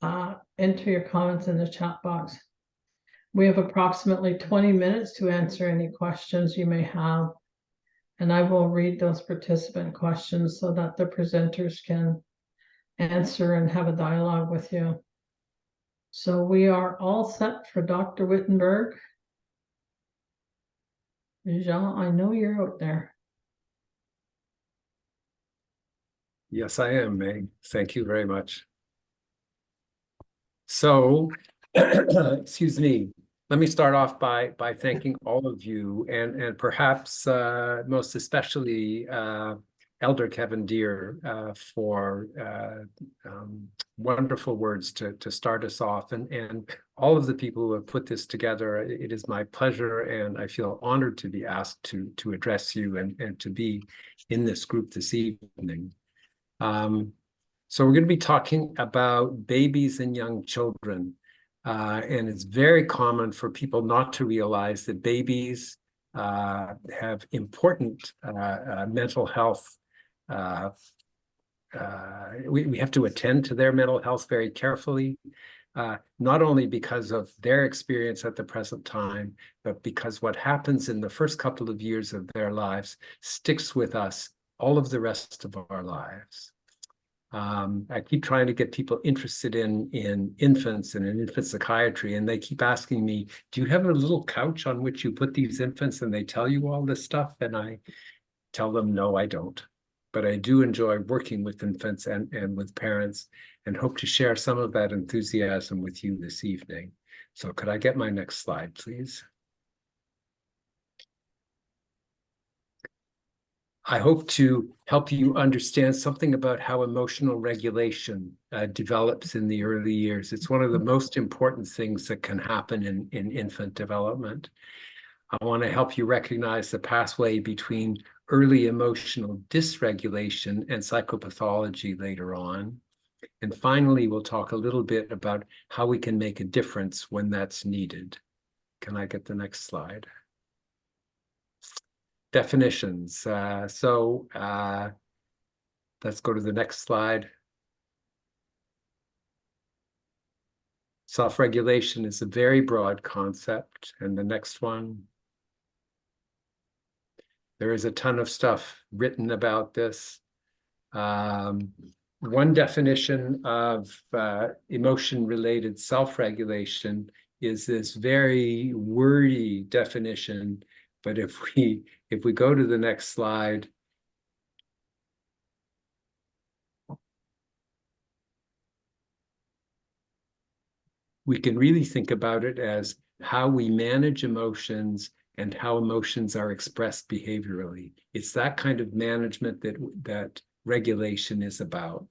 enter your comments in the chat box. We have approximately 20 minutes to answer any questions you may have. And I will read those participant questions so that the presenters can answer and have a dialogue with you. So we are all set for Dr. Wittenberg. Jean, I know you're out there. Yes, I am, Meg. Thank you very much. So, excuse me. Let me start off by thanking all of you and perhaps most especially Elder Kevin Deere for wonderful words to start us off, and all of the people who have put this together. It is my pleasure, and I feel honored to be asked to address you and to be in this group this evening. So we're going to be talking about babies and young children. And it's very common for people not to realize that babies have important mental health. We have to attend to their mental health very carefully, not only because of their experience at the present time, but because what happens in the first couple of years of their lives sticks with us all of the rest of our lives. I keep trying to get people interested in infants and in infant psychiatry, and they keep asking me, do you have a little couch on which you put these infants and they tell you all this stuff? And I tell them, no, I don't. But I do enjoy working with infants and with parents, and hope to share some of that enthusiasm with you this evening. So could I get my next slide, please? I hope to help you understand something about how emotional regulation develops in the early years. It's one of the most important things that can happen in infant development. I want to help you recognize the pathway between early emotional dysregulation and psychopathology later on. And finally, we'll talk a little bit about how we can make a difference when that's needed. Can I get the next slide? Definitions. Let's go to the next slide. Self-regulation is a very broad concept. And the next one. There is a ton of stuff written about this. One definition of emotion-related self-regulation is this very wordy definition. But if we go to the next slide, we can really think about it as how we manage emotions and how emotions are expressed behaviorally. It's that kind of management that regulation is about.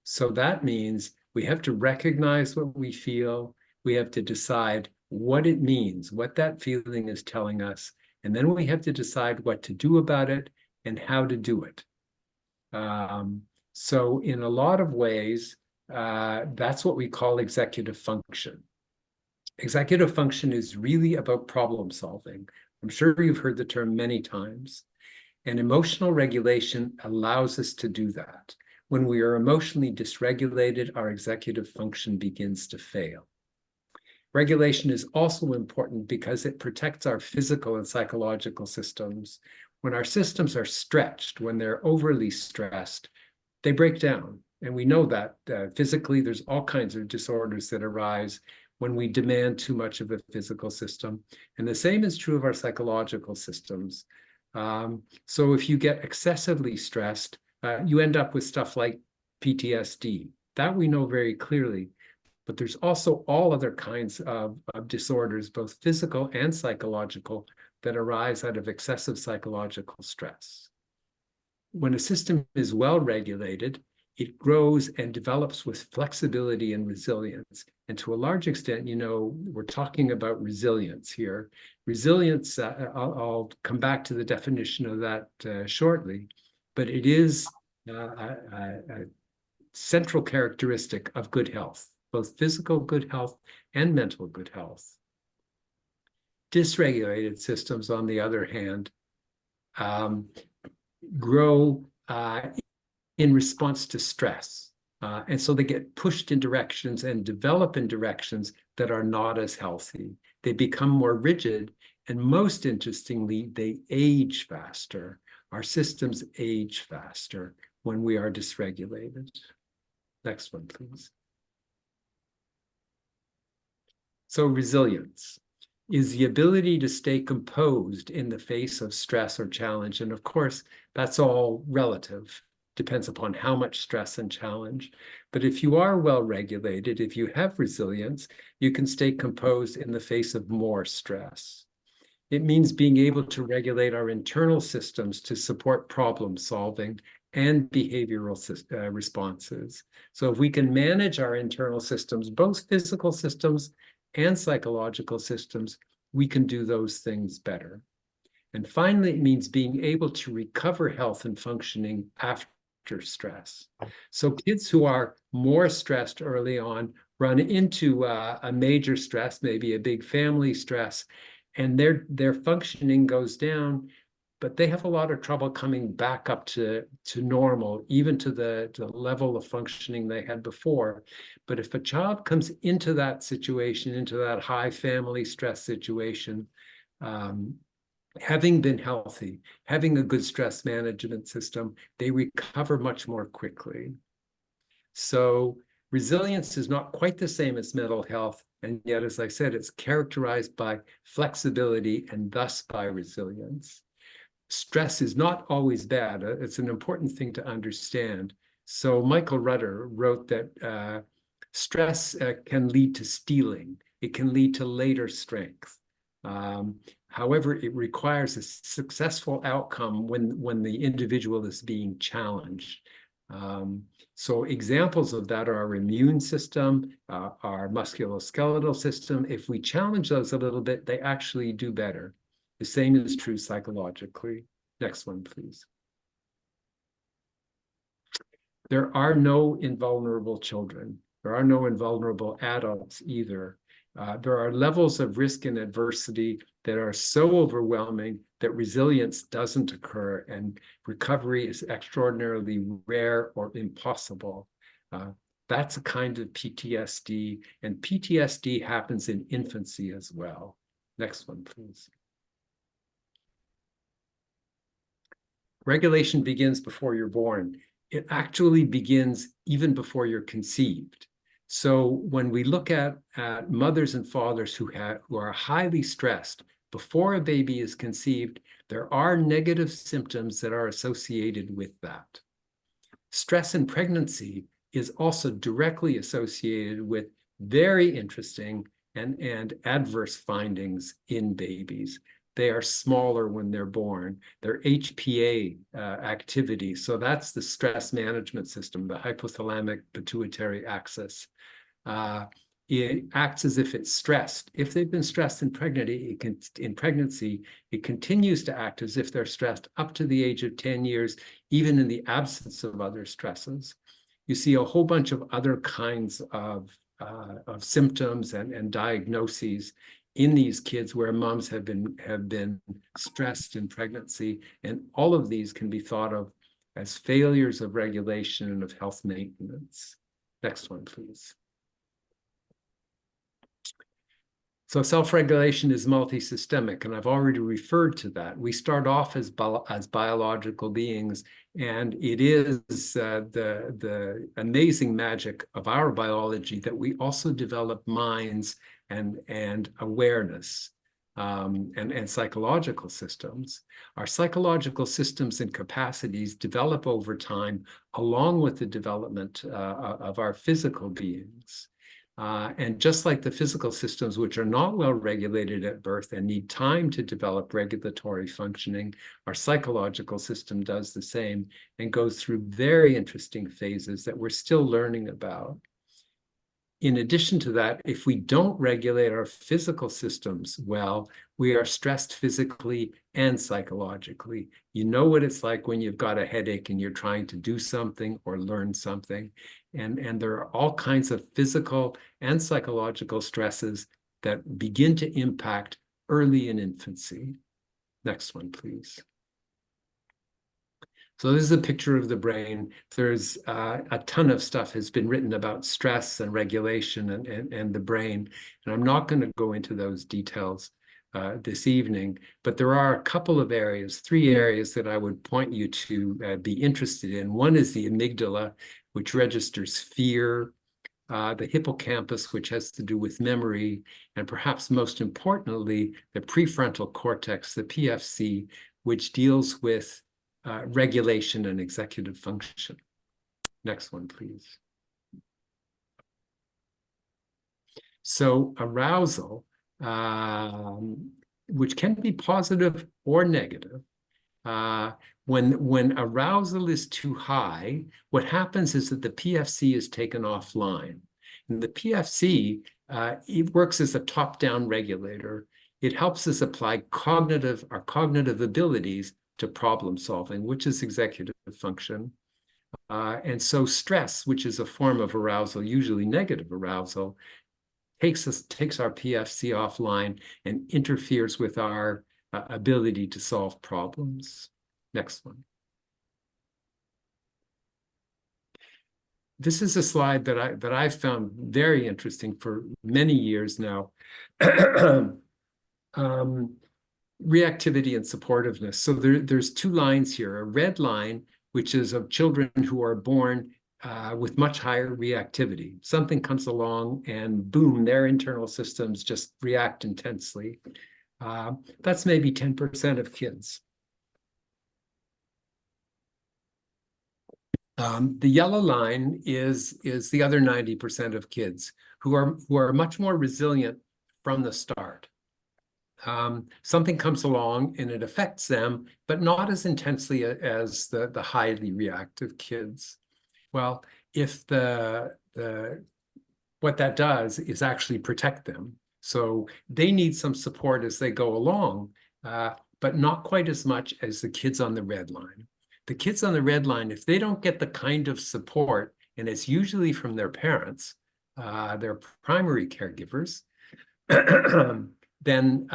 So that means we have to recognize what we feel. We have to decide what it means, what that feeling is telling us. And then we have to decide what to do about it and how to do it. So in a lot of ways, that's what we call executive function. Executive function is really about problem solving. I'm sure you've heard the term many times. And emotional regulation allows us to do that. When we are emotionally dysregulated, our executive function begins to fail. Regulation is also important because it protects our physical and psychological systems. When our systems are stretched, when they're overly stressed, they break down. And we know that physically, there's all kinds of disorders that arise when we demand too much of a physical system. And the same is true of our psychological systems. So if you get excessively stressed, you end up with stuff like PTSD. That we know very clearly. But there's also all other kinds of disorders, both physical and psychological, that arise out of excessive psychological stress. When a system is well regulated, it grows and develops with flexibility and resilience. And to a large extent, we're talking about resilience here. Resilience, I'll come back to the definition of that shortly, but it is a central characteristic of good health, both physical good health and mental good health. Dysregulated systems, on the other hand, grow in response to stress. And so they get pushed in directions and develop in directions that are not as healthy. They become more rigid, and most interestingly, they age faster. Our systems age faster when we are dysregulated. Next one, please. So resilience is the ability to stay composed in the face of stress or challenge. And of course, that's all relative. Depends upon how much stress and challenge. But if you are well regulated, if you have resilience, you can stay composed in the face of more stress. It means being able to regulate our internal systems to support problem solving and behavioral responses. So if we can manage our internal systems, both physical systems and psychological systems, we can do those things better. And finally, it means being able to recover health and functioning after stress. So kids who are more stressed early on run into a major stress, maybe a big family stress, and their functioning goes down, but they have a lot of trouble coming back up to normal, even to the level of functioning they had before. But if a child comes into that situation, into that high family stress situation, having been healthy, having a good stress management system, they recover much more quickly. So resilience is not quite the same as mental health. And yet, as I said, it's characterized by flexibility and thus by resilience. Stress is not always bad. It's an important thing to understand. So Michael Rutter wrote that stress can lead to stealing. It can lead to later strength. However, it requires a successful outcome when the individual is being challenged. So examples of that are our immune system, our musculoskeletal system. If we challenge those a little bit, they actually do better. The same is true psychologically. Next one, please. There are no invulnerable children. There are no invulnerable adults either. There are levels of risk and adversity that are so overwhelming that resilience doesn't occur and recovery is extraordinarily rare or impossible. That's a kind of PTSD, and PTSD happens in infancy as well. Next one, please. Regulation begins before you're born. It actually begins even before you're conceived. So when we look at mothers and fathers who are highly stressed before a baby is conceived, there are negative symptoms that are associated with that. Stress in pregnancy is also directly associated with very interesting and adverse findings in babies. They are smaller when they're born. Their HPA activity, so that's the stress management system, the hypothalamic pituitary axis. It acts as if it's stressed. If they've been stressed in pregnancy, it continues to act as if they're stressed up to the age of 10 years, even in the absence of other stresses. You see a whole bunch of other kinds of symptoms and diagnoses in these kids where moms have been stressed in pregnancy, and all of these can be thought of as failures of regulation and of health maintenance. Next one, please. So self-regulation is multisystemic, and I've already referred to that. We start off as biological beings, and it is the amazing magic of our biology that we also develop minds and awareness and psychological systems. Our psychological systems and capacities develop over time along with the development of our physical beings. And just like the physical systems, which are not well regulated at birth and need time to develop regulatory functioning, our psychological system does the same and goes through very interesting phases that we're still learning about. In addition to that, if we don't regulate our physical systems well, we are stressed physically and psychologically. You know what it's like when you've got a headache and you're trying to do something or learn something. And there are all kinds of physical and psychological stresses that begin to impact early in infancy. Next one, please. So this is a picture of the brain. There's a ton of stuff has been written about stress and regulation and the brain. And I'm not going to go into those details this evening, but there are a couple of areas, 3 areas that I would point you to be interested in. One is the amygdala, which registers fear, the hippocampus, which has to do with memory, and perhaps most importantly, the prefrontal cortex, the PFC, which deals with regulation and executive function. Next one, please. So arousal, which can be positive or negative, when arousal is too high, what happens is that the PFC is taken offline. And the PFC, it works as a top-down regulator. It helps us apply cognitive abilities to problem solving, which is executive function. And so stress, which is a form of arousal, usually negative arousal, takes our PFC offline and interferes with our ability to solve problems. Next one. This is a slide that I've found very interesting for many years now. Reactivity and supportiveness. So there's 2 lines here. A red line, which is of children who are born with much higher reactivity. Something comes along and boom, their internal systems just react intensely. That's maybe 10% of kids. The yellow line is the other 90% of kids who are much more resilient from the start. Something comes along and it affects them, but not as intensely as the highly reactive kids. Well, if what that does is actually protect them. So they need some support as they go along, but not quite as much as the kids on the red line. The kids on the red line, if they don't get the kind of support, and it's usually from their parents, their primary caregivers, then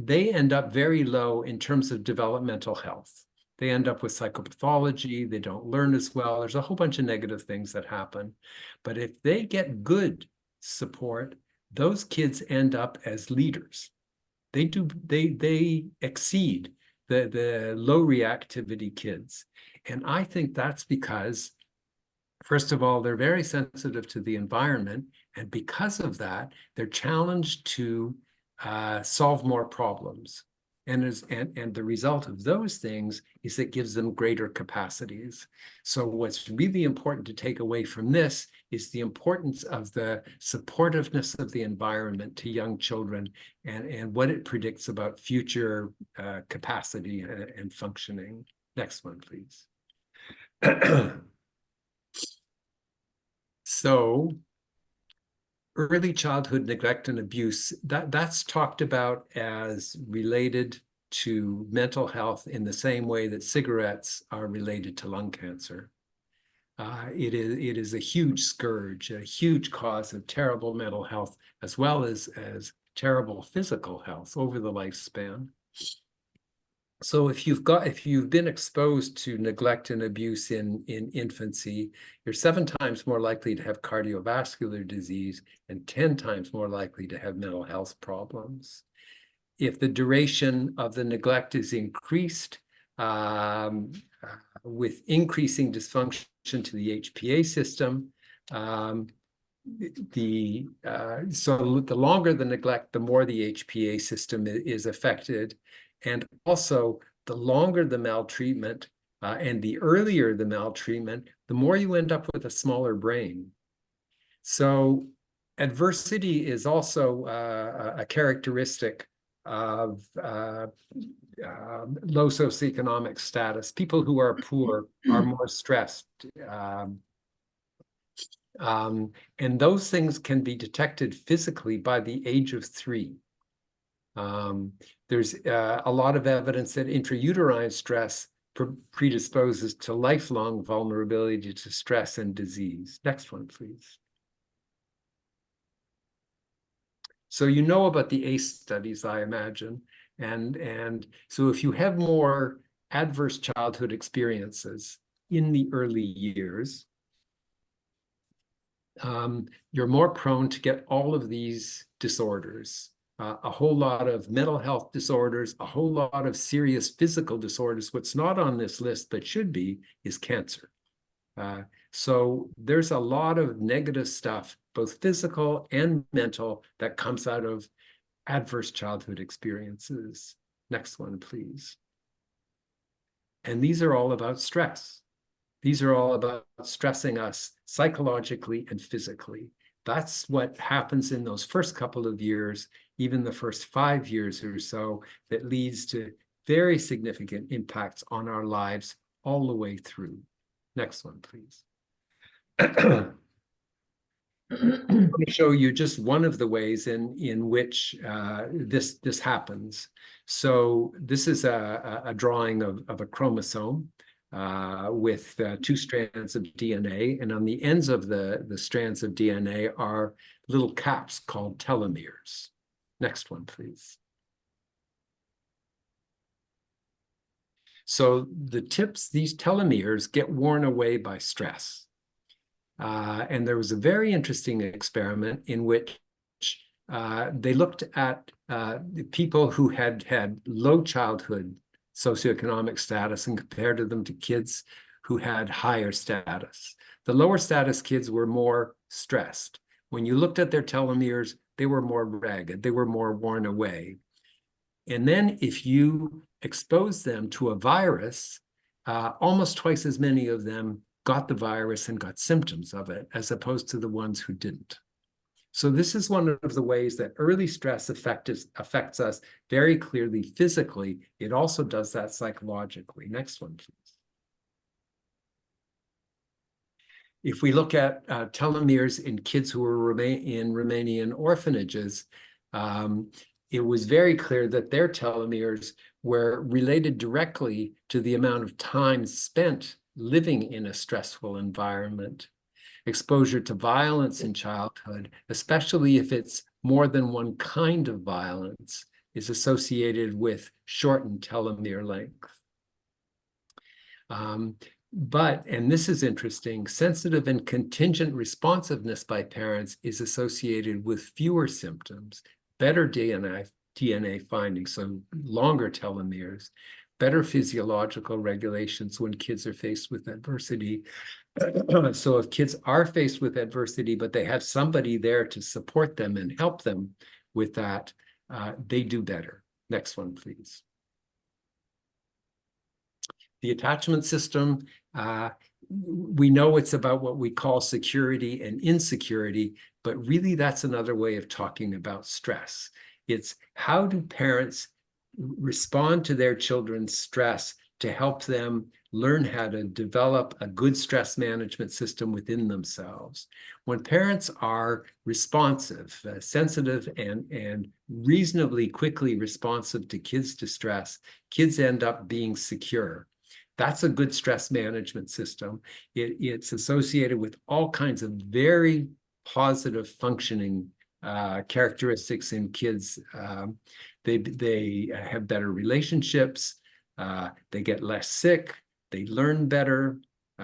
they end up very low in terms of developmental health. They end up with psychopathology, they don't learn as well. There's a whole bunch of negative things that happen. But if they get good support, those kids end up as leaders. They exceed the low reactivity kids. And I think that's because, first of all, they're very sensitive to the environment. And because of that, they're challenged to solve more problems. And the result of those things is it gives them greater capacities. So what's really important to take away from this is the importance of the supportiveness of the environment to young children and what it predicts about future capacity and functioning. Next one, please. So early childhood neglect and abuse, that's talked about as related to mental health in the same way that cigarettes are related to lung cancer. It is a huge scourge, a huge cause of terrible mental health, as well as terrible physical health over the lifespan. So if you've been exposed to neglect and abuse in infancy, you're 7 times more likely to have cardiovascular disease and 10 times more likely to have mental health problems. If the duration of the neglect is increased with increasing dysfunction to the HPA system, so the longer the neglect, the more the HPA system is affected. And also, the longer the maltreatment and the earlier the maltreatment, the more you end up with a smaller brain. So adversity is also a characteristic of low socioeconomic status. People who are poor are more stressed. And those things can be detected physically by the age of 3. There's a lot of evidence that intrauterine stress predisposes to lifelong vulnerability to stress and disease. Next one, please. So you know about the ACE studies, I imagine. And so if you have more adverse childhood experiences in the early years, you're more prone to get all of these disorders, a whole lot of mental health disorders, a whole lot of serious physical disorders. What's not on this list but should be is cancer. So there's a lot of negative stuff, both physical and mental, that comes out of adverse childhood experiences. Next one, please. And these are all about stress. These are all about stressing us psychologically and physically. That's what happens in those first couple of years, even the first 5 years or so, that leads to very significant impacts on our lives all the way through. Next one, please. Let me show you just one of the ways in which this happens. So this is a drawing of a chromosome with 2 strands of DNA. And on the ends of the strands of DNA are little caps called telomeres. Next one, please. So the tips, these telomeres get worn away by stress. And there was a very interesting experiment in which they looked at the people who had low childhood socioeconomic status and compared them to kids who had higher status. The lower status kids were more stressed. When you looked at their telomeres, they were more ragged, they were more worn away. And then if you expose them to a virus, almost twice as many of them got the virus and got symptoms of it, as opposed to the ones who didn't. So this is one of the ways that early stress affects us very clearly physically. It also does that psychologically. Next one, please. If we look at telomeres in kids who were in Romanian orphanages, it was very clear that their telomeres were related directly to the amount of time spent living in a stressful environment. Exposure to violence in childhood, especially if it's more than one kind of violence, is associated with shortened telomere length. But, and this is interesting, sensitive and contingent responsiveness by parents is associated with fewer symptoms, better DNA findings, so longer telomeres, better physiological regulations when kids are faced with adversity. So if kids are faced with adversity, but they have somebody there to support them and help them with that, they do better. Next one, please. The attachment system, we know it's about what we call security and insecurity, but really that's another way of talking about stress. It's how do parents respond to their children's stress to help them learn how to develop a good stress management system within themselves. When parents are responsive, sensitive, and reasonably quickly responsive to kids' distress, kids end up being secure. That's a good stress management system. It's associated with all kinds of very positive functioning characteristics in kids. They have better relationships, they get less sick, they learn better,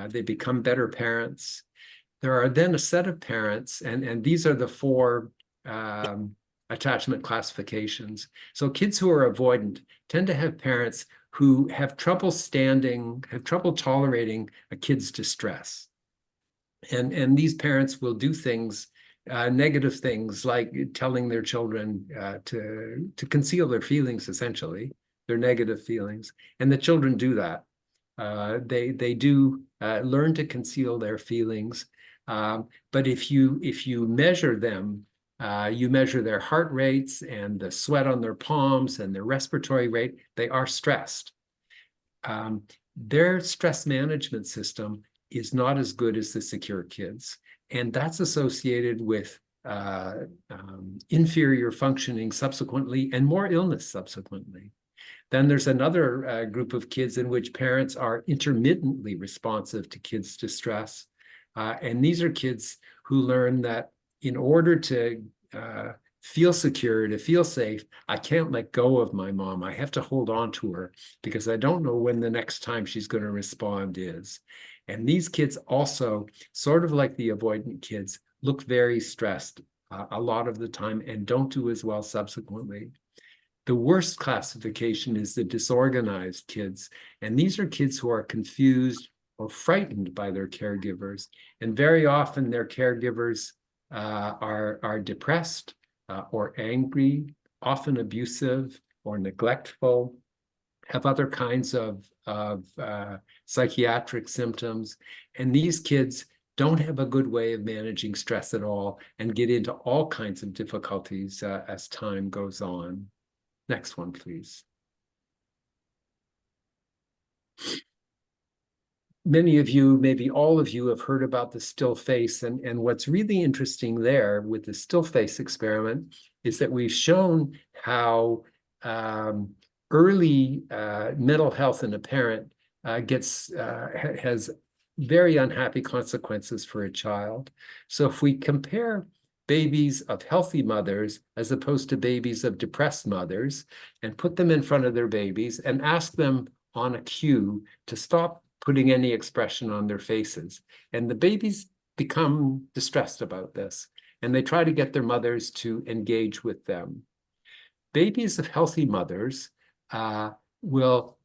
they become better parents. There are then a set of parents, and these are the 4 attachment classifications. So kids who are avoidant tend to have parents who have trouble tolerating a kid's distress. And these parents will do things, negative things, like telling their children to conceal their feelings, essentially, their negative feelings. And the children do that. They do learn to conceal their feelings. But if you measure them, you measure their heart rates and the sweat on their palms and their respiratory rate, they are stressed. Their stress management system is not as good as the secure kids. And that's associated with inferior functioning subsequently and more illness subsequently. Then there's another group of kids in which parents are intermittently responsive to kids' distress. And these are kids who learn that in order to feel secure, to feel safe. I can't let go of my mom. I have to hold on to her because I don't know when the next time she's going to respond is. And these kids also, sort of like the avoidant kids, look very stressed a lot of the time and don't do as well subsequently. The worst classification is the disorganized kids. And these are kids who are confused or frightened by their caregivers. And very often their caregivers are depressed or angry, often abusive or neglectful, have other kinds of psychiatric symptoms. And these kids don't have a good way of managing stress at all and get into all kinds of difficulties as time goes on. Next one, please. Many of you, maybe all of you, have heard about the still face. And what's really interesting there with the still face experiment is that we've shown how early mental health in a parent has very unhappy consequences for a child. So if we compare babies of healthy mothers as opposed to babies of depressed mothers and put them in front of their babies and ask them on a cue to stop putting any expression on their faces. And the babies become distressed about this, and they try to get their mothers to engage with them. Babies of healthy mothers will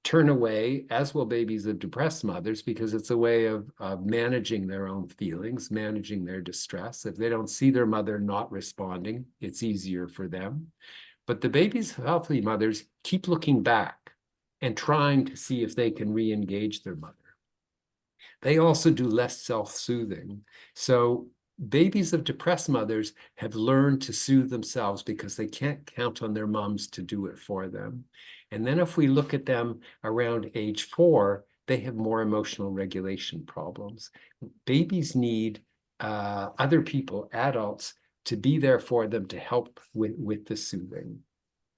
turn away, as will babies of depressed mothers, because it's a way of managing their own feelings, managing their distress. If they don't see their mother not responding, it's easier for them. But the babies of healthy mothers keep looking back and trying to see if they can re-engage their mother. They also do less self-soothing. So babies of depressed mothers have learned to soothe themselves because they can't count on their moms to do it for them. And then if we look at them around age 4, they have more emotional regulation problems. Babies need other people, adults, to be there for them to help with the soothing.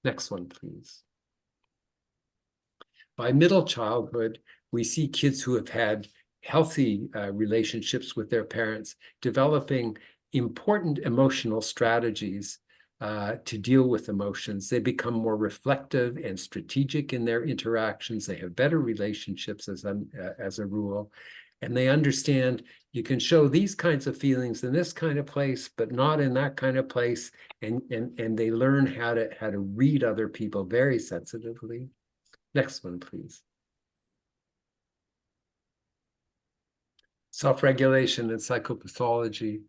Next one, please. By middle childhood, we see kids who have had healthy relationships with their parents developing important emotional strategies to deal with emotions. They become more reflective and strategic in their interactions. They have better relationships as a rule. And they understand you can show these kinds of feelings in this kind of place, but not in that kind of place. And they learn how to read other people very sensitively. Next one, please. Self-regulation and psychopathology.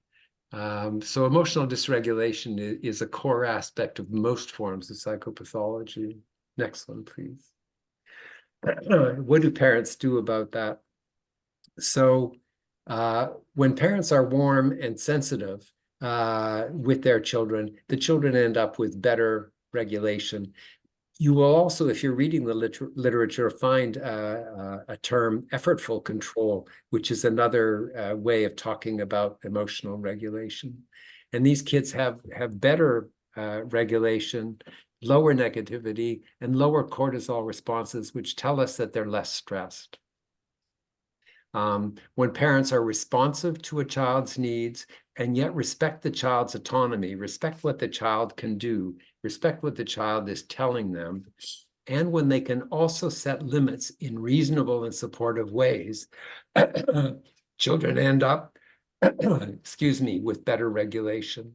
So emotional dysregulation is a core aspect of most forms of psychopathology. Next one, please. What do parents do about that? So when parents are warm and sensitive with their children, the children end up with better regulation. You will also, if you're reading the literature, find a term, effortful control, which is another way of talking about emotional regulation. And these kids have better regulation, lower negativity, and lower cortisol responses, which tell us that they're less stressed. When parents are responsive to a child's needs and yet respect the child's autonomy, respect what the child can do, respect what the child is telling them, and when they can also set limits in reasonable and supportive ways, children end up, excuse me, with better regulation.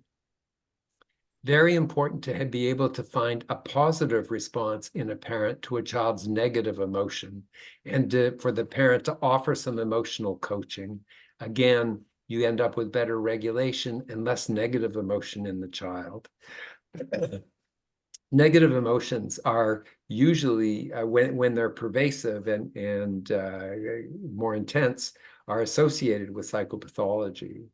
Very important to be able to find a positive response in a parent to a child's negative emotion, and for the parent to offer some emotional coaching. Again, you end up with better regulation and less negative emotion in the child. Negative emotions are usually, when they're pervasive and more intense, are associated with psychopathology.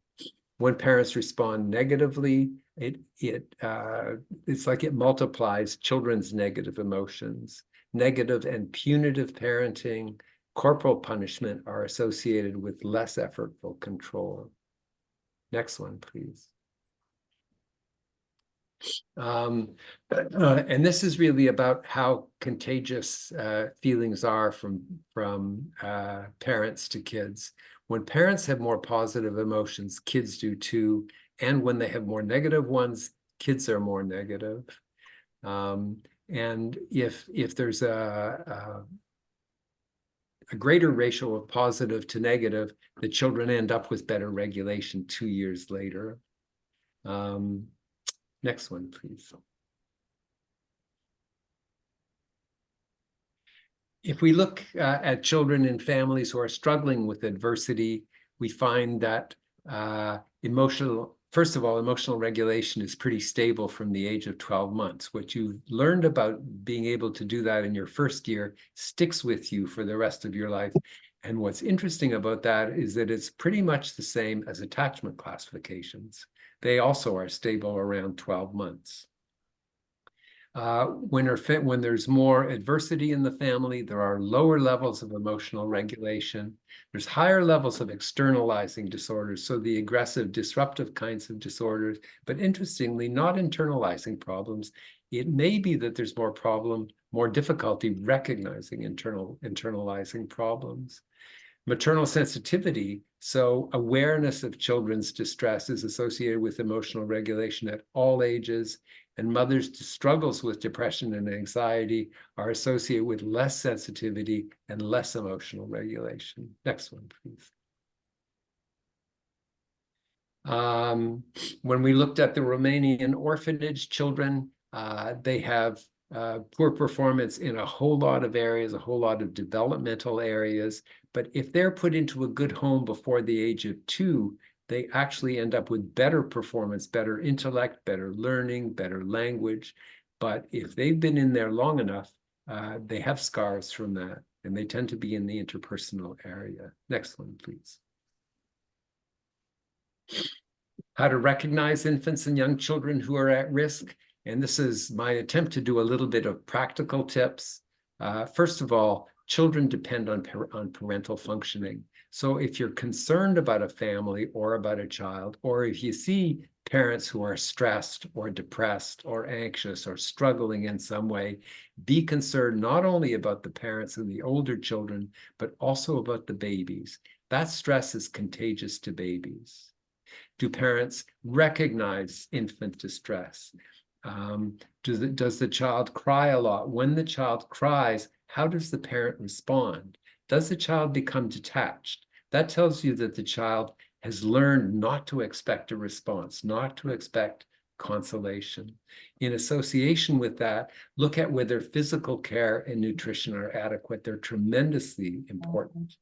When parents respond negatively, it's like it multiplies children's negative emotions. Negative and punitive parenting, corporal punishment are associated with less effortful control. Next one, please. And this is really about how contagious feelings are from parents to kids. When parents have more positive emotions, kids do too. And when they have more negative ones, kids are more negative. And if there's a greater ratio of positive to negative, the children end up with better regulation 2 years later. Next one, please. If we look at children in families who are struggling with adversity, we find that first of all, emotional regulation is pretty stable from the age of 12 months. What you've learned about being able to do that in your first year sticks with you for the rest of your life. And what's interesting about that is that it's pretty much the same as attachment classifications. They also are stable around 12 months. When there's more adversity in the family, there are lower levels of emotional regulation. There's higher levels of externalizing disorders, so the aggressive, disruptive kinds of disorders, but interestingly, not internalizing problems. It may be that there's more difficulty recognizing internalizing problems. Maternal sensitivity, so awareness of children's distress, is associated with emotional regulation at all ages, and mothers' struggles with depression and anxiety are associated with less sensitivity and less emotional regulation. Next one, please. When we looked at the Romanian orphanage children, they have poor performance in a whole lot of areas, a whole lot of developmental areas. But if they're put into a good home before the age of 2, they actually end up with better performance, better intellect, better learning, better language. But if they've been in there long enough, they have scars from that, and they tend to be in the interpersonal area. Next one, please. How to recognize infants and young children who are at risk. And this is my attempt to do a little bit of practical tips. First of all, children depend on parental functioning. So if you're concerned about a family or about a child, or if you see parents who are stressed or depressed or anxious or struggling in some way, be concerned not only about the parents and the older children, but also about the babies. That stress is contagious to babies. Do parents recognize infant distress? Does the child cry a lot? When the child cries, how does the parent respond? Does the child become detached? That tells you that the child has learned not to expect a response, not to expect consolation. In association with that, look at whether physical care and nutrition are adequate. They're tremendously important.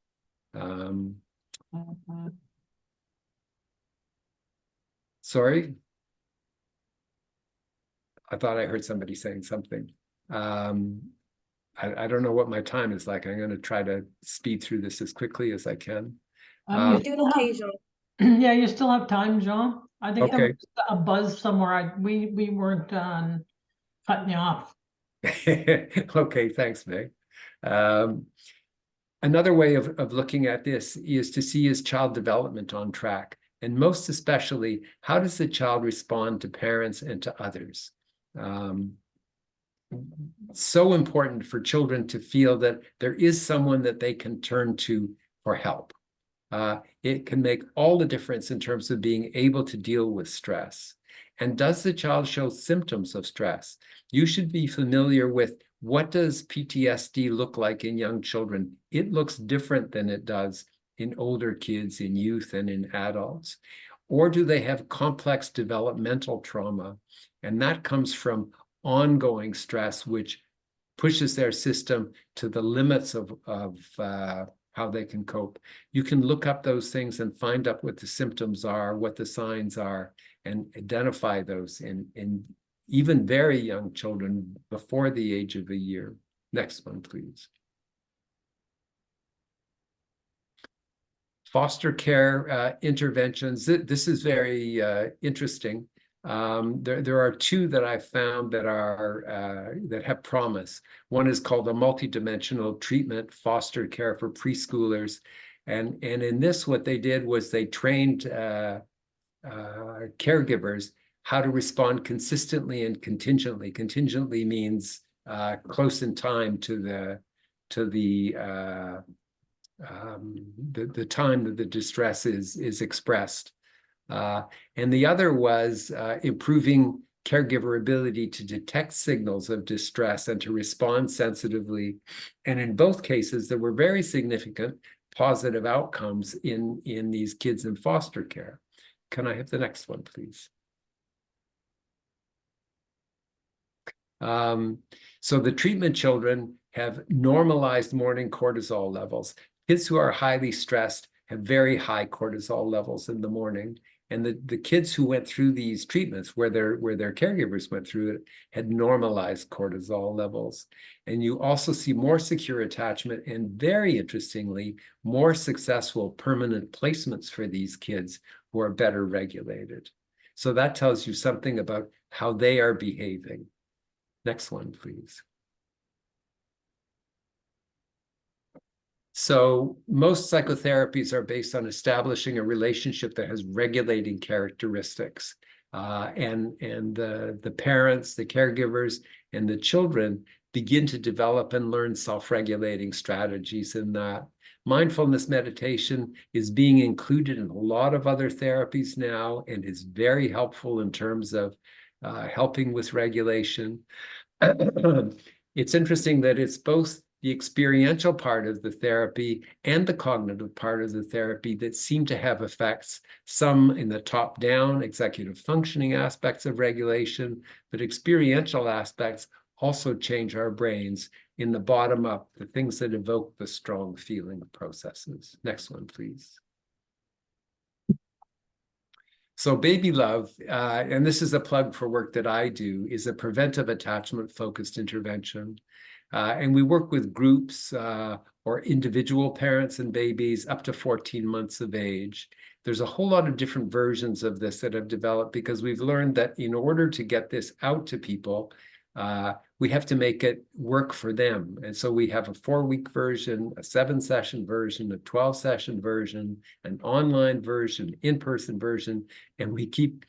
Sorry? I thought I heard somebody saying something. I don't know what my time is like. I'm going to try to speed through this as quickly as I can. You still have, yeah, you still have time, Jean. I think there was a buzz somewhere. We weren't cutting you off. Okay, thanks, Meg. Another way of looking at this is to see is child development on track, and most especially, how does the child respond to parents and to others? So important for children to feel that there is someone that they can turn to for help. It can make all the difference in terms of being able to deal with stress. And does the child show symptoms of stress? You should be familiar with, what does PTSD look like in young children? It looks different than it does in older kids, in youth, and in adults. Or do they have complex developmental trauma? And that comes from ongoing stress, which pushes their system to the limits of how they can cope. You can look up those things and find out what the symptoms are, what the signs are, and identify those in even very young children before the age of a year. Next one, please. Foster care interventions. This is very interesting. There are 2 that I found that have promise. One is called a multidimensional treatment foster care for preschoolers, and in this, what they did was they trained caregivers how to respond consistently and contingently. Contingently means close in time to the time that the distress is expressed. And the other was improving caregiver ability to detect signals of distress and to respond sensitively. And in both cases, there were very significant positive outcomes in these kids in foster care. Can I have the next one, please? So the treatment children have normalized morning cortisol levels. Kids who are highly stressed have very high cortisol levels in the morning. And the kids who went through these treatments, where their caregivers went through it, had normalized cortisol levels. And you also see more secure attachment and, very interestingly, more successful permanent placements for these kids who are better regulated. So that tells you something about how they are behaving. Next one, please. So most psychotherapies are based on establishing a relationship that has regulating characteristics. And the parents, the caregivers, and the children begin to develop and learn self-regulating strategies in that. Mindfulness meditation is being included in a lot of other therapies now and is very helpful in terms of helping with regulation. It's interesting that it's both the experiential part of the therapy and the cognitive part of the therapy that seem to have effects, some in the top-down executive functioning aspects of regulation, but experiential aspects also change our brains in the bottom-up, the things that evoke the strong feeling processes. Next one, please. So Baby Love, and this is a plug for work that I do, is a preventive attachment-focused intervention. And we work with groups or individual parents and babies up to 14 months of age. There's a whole lot of different versions of this that have developed because we've learned that in order to get this out to people, we have to make it work for them. And so we have a 4-week version, a 7-session version, a 12-session version, an online version, in-person version, and we keep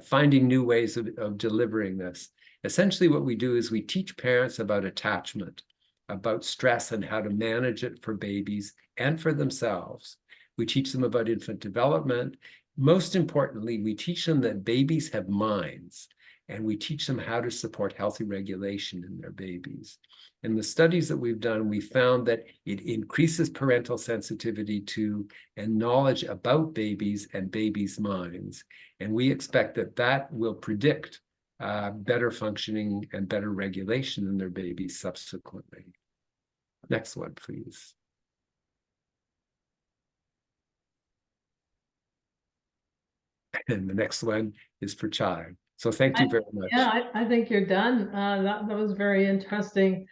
finding new ways of delivering this. Essentially, what we do is we teach parents about attachment, about stress and how to manage it for babies and for themselves. We teach them about infant development. Most importantly, we teach them that babies have minds, and we teach them how to support healthy regulation in their babies. In the studies that we've done, we found that it increases parental sensitivity to and knowledge about babies and babies' minds. And we expect that that will predict better functioning and better regulation in their babies subsequently. Next one, please. And the next one is for Chai. So thank you very much. Yeah, I think you're done. That was very interesting.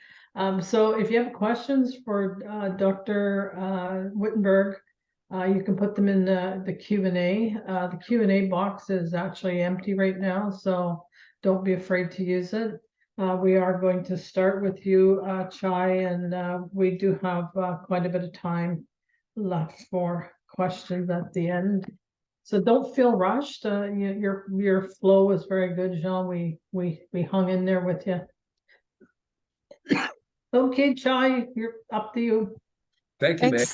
So if you have questions for Dr. Wittenberg, you can put them in the Q&A. The Q&A box is actually empty right now, so don't be afraid to use it. We are going to start with you, Chai, and we do have quite a bit of time left for questions at the end. So don't feel rushed. Your flow was very good, Jean. We hung in there with you. Okay, Chai, you're up to you. Thank you, Meg.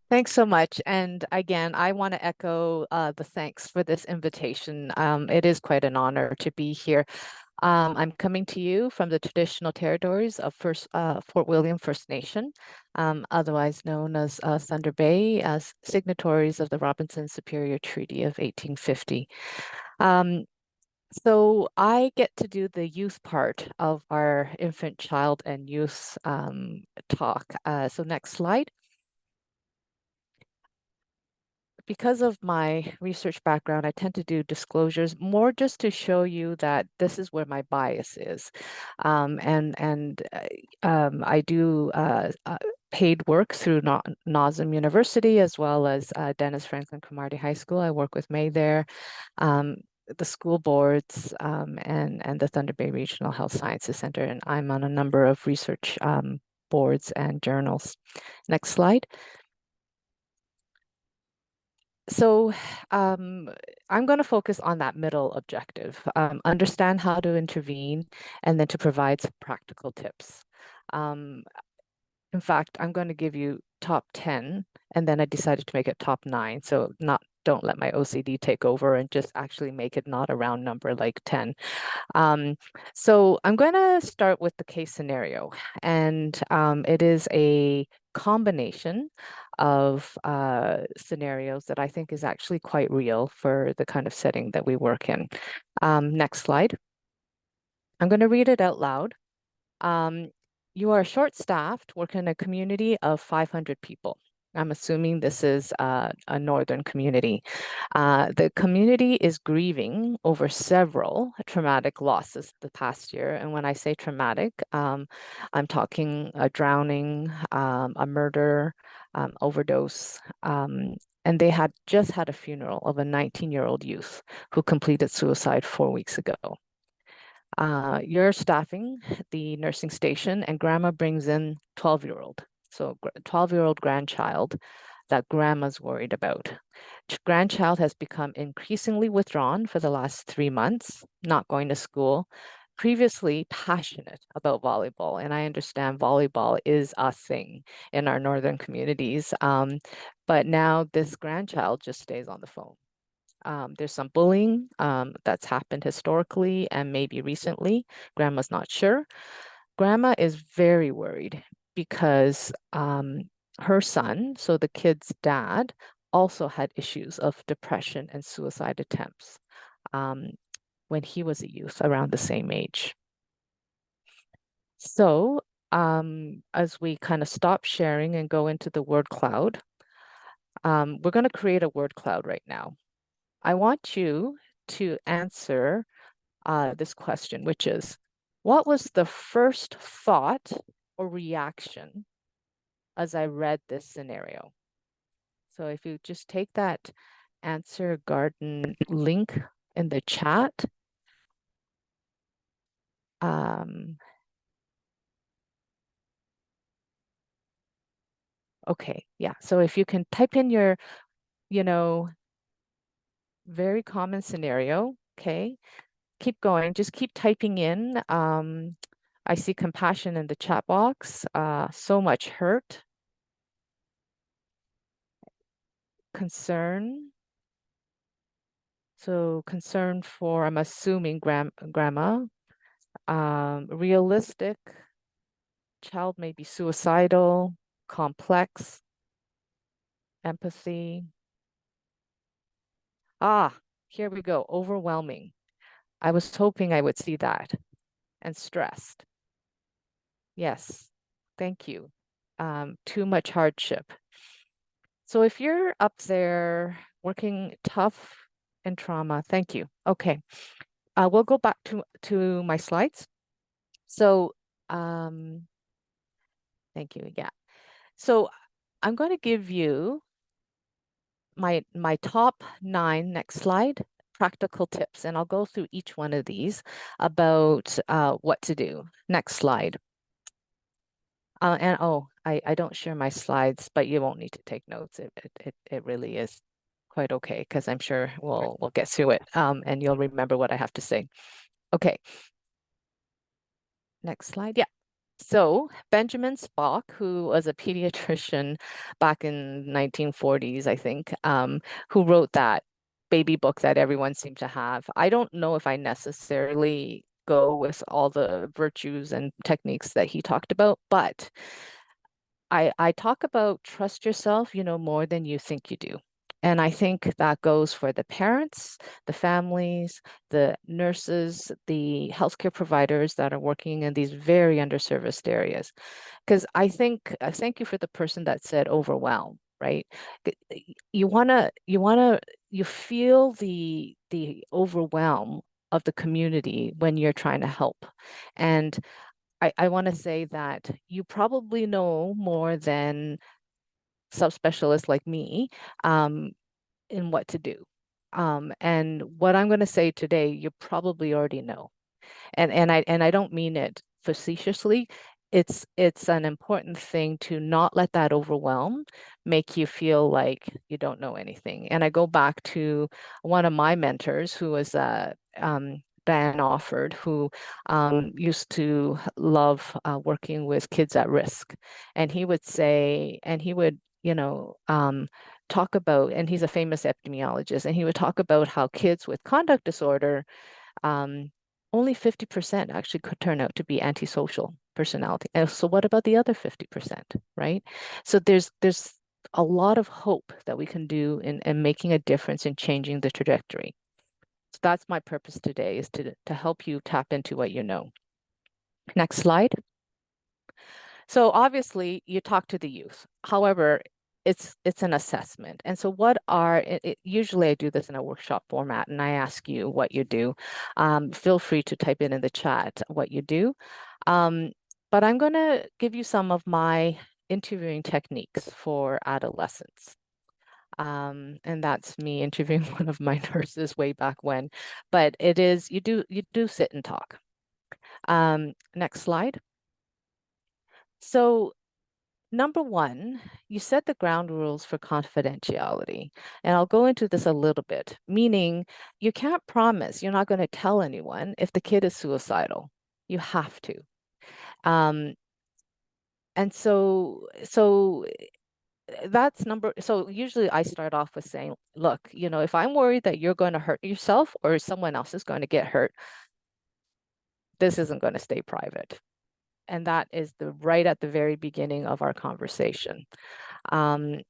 Thanks so much. And again, I want to echo the thanks for this invitation. It is quite an honor to be here. I'm coming to you from the traditional territories of Fort William First Nation, otherwise known as Thunder Bay, as signatories of the Robinson Superior Treaty of 1850. So I get to do the youth part of our infant, child, and youth talk. So next slide. Because of my research background, I tend to do disclosures more just to show you that this is where my bias is. I do paid work through Nausim University, as well as Dennis Franklin Cromartie High School. I work with May there, the school boards, and the Thunder Bay Regional Health Sciences Center. And I'm on a number of research boards and journals. Next slide. So I'm going to focus on that middle objective, understand how to intervene, and then to provide some practical tips. In fact, I'm going to give you top 10, and then I decided to make it top 9, so not don't let my OCD take over and just actually make it not a round number like 10. So I'm going to start with the case scenario, and it is a combination of scenarios that I think is actually quite real for the kind of setting that we work in. Next slide. I'm going to read it out loud. You are short-staffed, work in a community of 500 people. I'm assuming this is a northern community. The community is grieving over several traumatic losses the past year. And when I say traumatic, I'm talking a drowning, a murder, overdose. And they had just had a funeral of a 19-year-old youth who completed suicide 4 weeks ago. You're staffing the nursing station, and grandma brings in 12-year-old. So 12-year-old grandchild that grandma's worried about. Grandchild has become increasingly withdrawn for the last 3 months, not going to school, previously passionate about volleyball. And I understand volleyball is a thing in our northern communities. But now this grandchild just stays on the phone. There's some bullying that's happened historically and maybe recently. Grandma's not sure. Grandma is very worried because her son, so the kid's dad, also had issues of depression and suicide attempts when he was a youth around the same age. So as we kind of stop sharing and go into the word cloud, we're going to create a word cloud right now. I want you to answer this question, which is, what was the first thought or reaction as I read this scenario? So if you just take that answer garden link in the chat. Okay, yeah. So if you can type in your, very common scenario, okay? Keep going, just keep typing in. I see compassion in the chat box, so much hurt, concern. So concern for, I'm assuming grandma, realistic, child may be suicidal, complex, empathy. Here we go, overwhelming. I was hoping I would see that. And stressed. Yes, thank you. Too much hardship. So if you're up there working tough and trauma, thank you. Okay, we'll go back to my slides. So thank you, yeah. So I'm going to give you my top 9, next slide, practical tips, and I'll go through each one of these about what to do. Next slide. And I don't share my slides, but you won't need to take notes. It really is quite okay, because I'm sure we'll get through it, and you'll remember what I have to say. Okay. Next slide. Yeah. So Benjamin Spock, who was a pediatrician back in 1940s, I think, who wrote that baby book that everyone seemed to have. I don't know if I necessarily go with all the virtues and techniques that he talked about, but I talk about trust yourself, more than you think you do. And I think that goes for the parents, the families, the nurses, the healthcare providers that are working in these very underserviced areas. Because I think, thank you for the person that said overwhelm, right? You feel the overwhelm of the community when you're trying to help. And I want to say that you probably know more than subspecialists like me in what to do. And what I'm going to say today, you probably already know. And I don't mean it facetiously. It's an important thing to not let that overwhelm make you feel like you don't know anything. And I go back to one of my mentors, who was Dan Offord, who used to love working with kids at risk. And he would say, and he would, talk about, and he's a famous epidemiologist, and he would talk about how kids with conduct disorder, only 50% actually could turn out to be antisocial personality. And so what about the other 50%, right? So there's a lot of hope that we can do in making a difference in changing the trajectory. So that's my purpose today, is to help you tap into what you know. Next slide. So obviously you talk to the youth. However, it's an assessment. And so what are, usually I do this in a workshop format and I ask you what you do. Feel free to type in the chat what you do. But I'm going to give you some of my interviewing techniques for adolescents. And that's me interviewing one of my nurses way back when. But it is, you do sit and talk. Next slide. So number one, you set the ground rules for confidentiality. And I'll go into this a little bit, meaning you can't promise you're not going to tell anyone if the kid is suicidal. You have to. And so that's so usually I start off with saying, look, you know, if I'm worried that you're going to hurt yourself or someone else is going to get hurt, this isn't going to stay private. And that is right at the very beginning of our conversation. I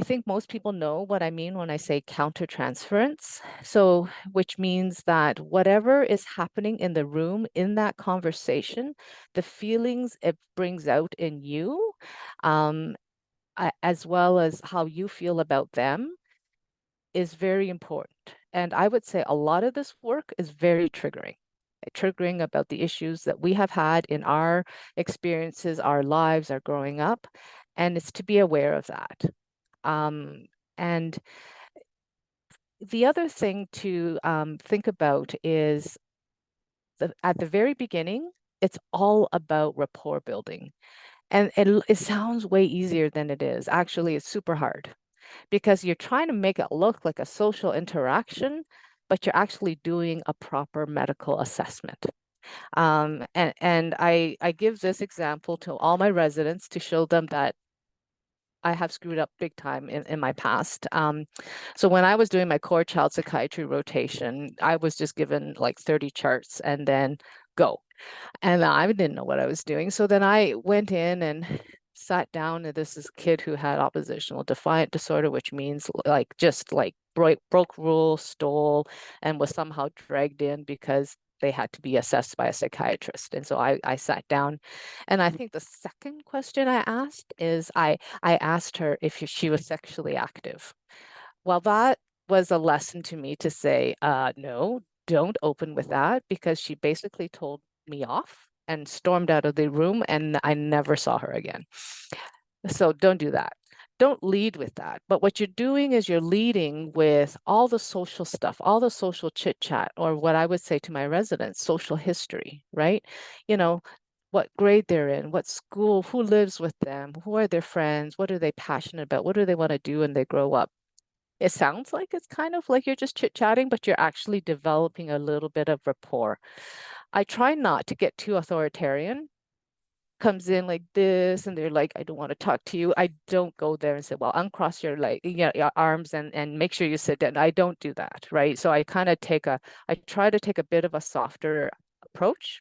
think most people know what I mean when I say countertransference. So, which means that whatever is happening in the room, in that conversation, the feelings it brings out in you, as well as how you feel about them, is very important. And I would say a lot of this work is very triggering about the issues that we have had in our experiences, our lives, our growing up. And it's to be aware of that. And the other thing to think about is at the very beginning, it's all about rapport building. And it sounds way easier than it is. Actually, it's super hard because you're trying to make it look like a social interaction, but you're actually doing a proper medical assessment. And I give this example to all my residents to show them that I have screwed up big time in my past. So when I was doing my core child psychiatry rotation, I was just given like 30 charts and then go. And I didn't know what I was doing. So then I went in and sat down, and this is a kid who had oppositional defiant disorder, which means like just like broke rules, stole, and was somehow dragged in because they had to be assessed by a psychiatrist. And so I sat down, and I think the second question I asked is I asked her if she was sexually active. Well, that was a lesson to me to say, no, don't open with that, because she basically told me off and stormed out of the room, and I never saw her again. So don't do that. Don't lead with that. But what you're doing is you're leading with all the social stuff, all the social chit chat, or what I would say to my residents, social history, right? You know, what grade they're in, what school, who lives with them, who are their friends, what are they passionate about, what do they want to do when they grow up? It sounds like it's kind of like you're just chit-chatting, but you're actually developing a little bit of rapport. I try not to get too authoritarian. Comes in like this and they're like, I don't want to talk to you. I don't go there and say, well, uncross your your arms and make sure you sit down. I don't do that, right? So I kind of I try to take a bit of a softer approach,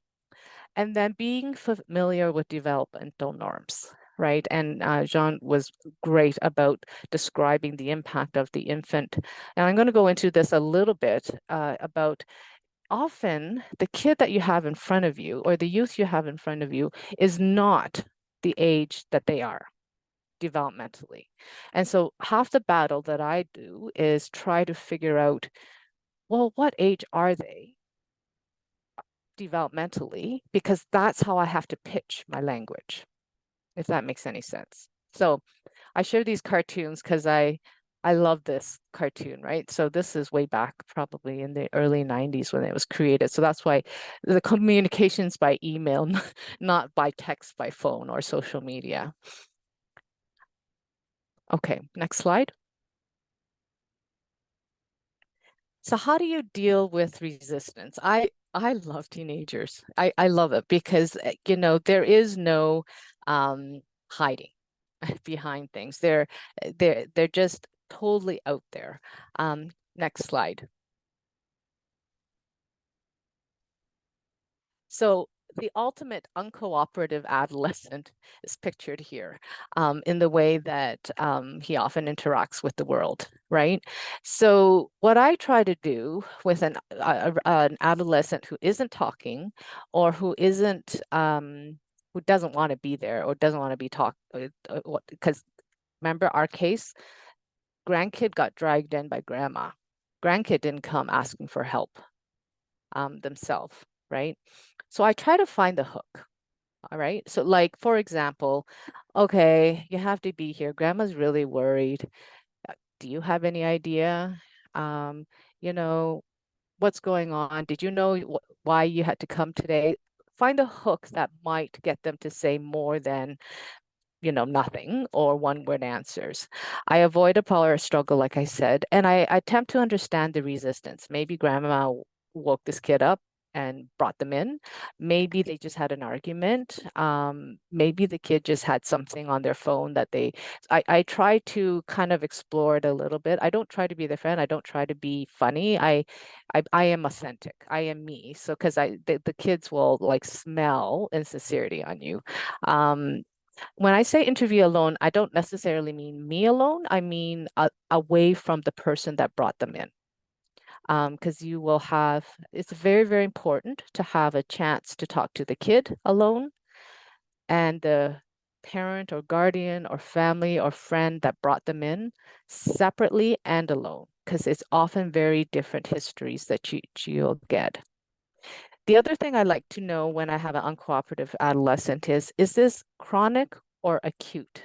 and then being familiar with developmental norms, right? And Jean was great about describing the impact of the infant. And I'm going to go into this a little bit about often the kid that you have in front of you or the youth you have in front of you is not the age that they are developmentally. And so half the battle that I do is try to figure out, well, what age are they developmentally? Because that's how I have to pitch my language, if that makes any sense. So I share these cartoons because I love this cartoon, right? So this is way back probably in the early 90s when it was created. So that's why the communications by email, not by text, by phone or social media. Okay, next slide. So how do you deal with resistance? I love teenagers. I love it because, you know, there is no hiding. behind things. They're just totally out there. Next slide. So the ultimate uncooperative adolescent is pictured here, in the way that he often interacts with the world, right? So what I try to do with an adolescent who isn't talking, or who doesn't want to be there, or doesn't want to be because remember our case, grandkid got dragged in by grandma. Grandkid didn't come asking for help themselves, right? So I try to find the hook. All right. So like, for example, okay, you have to be here. Grandma's really worried. Do you have any idea? You know, what's going on? Did you know why you had to come today? Find a hook that might get them to say more than, nothing or one-word answers. I avoid a power struggle, like I said, and I attempt to understand the resistance. Maybe grandma woke this kid up and brought them in. Maybe they just had an argument. Maybe the kid just had something on their phone that I try to kind of explore it a little bit. I don't try to be their friend. I don't try to be funny. I am authentic. I am me. So because the kids will like smell insincerity on you. When I say interview alone, I don't necessarily mean me alone. I mean away from the person that brought them in. Because it's very, very important to have a chance to talk to the kid alone and the parent or guardian or family or friend that brought them in separately and alone, because it's often very different histories that you'll get. The other thing I like to know when I have an uncooperative adolescent is this chronic or acute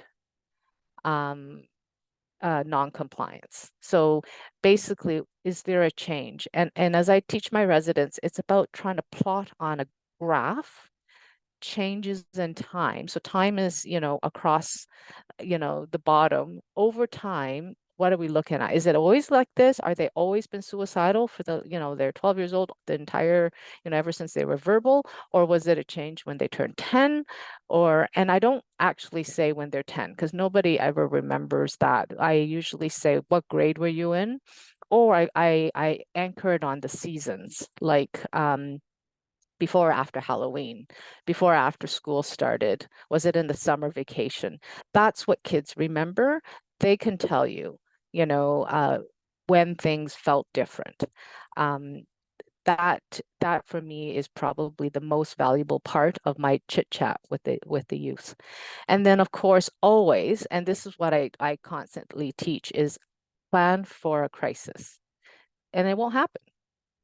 non-compliance? So basically, is there a change? And as I teach my residents, it's about trying to plot on a graph changes in time. So time is, across, the bottom. Over time, what are we looking at? Is it always like this? Are they always been suicidal for they're 12 years old, the entire, ever since they were verbal? Or was it a change when they turned 10? And I don't actually say when they're 10, because nobody ever remembers that. I usually say, what grade were you in? Or I anchor it on the seasons, like before or after Halloween, before or after school started, was it in the summer vacation? That's what kids remember. They can tell you, when things felt different. That for me is probably the most valuable part of my chit chat with the youth. And then of course, always, and this is what I constantly teach, is plan for a crisis. And it won't happen,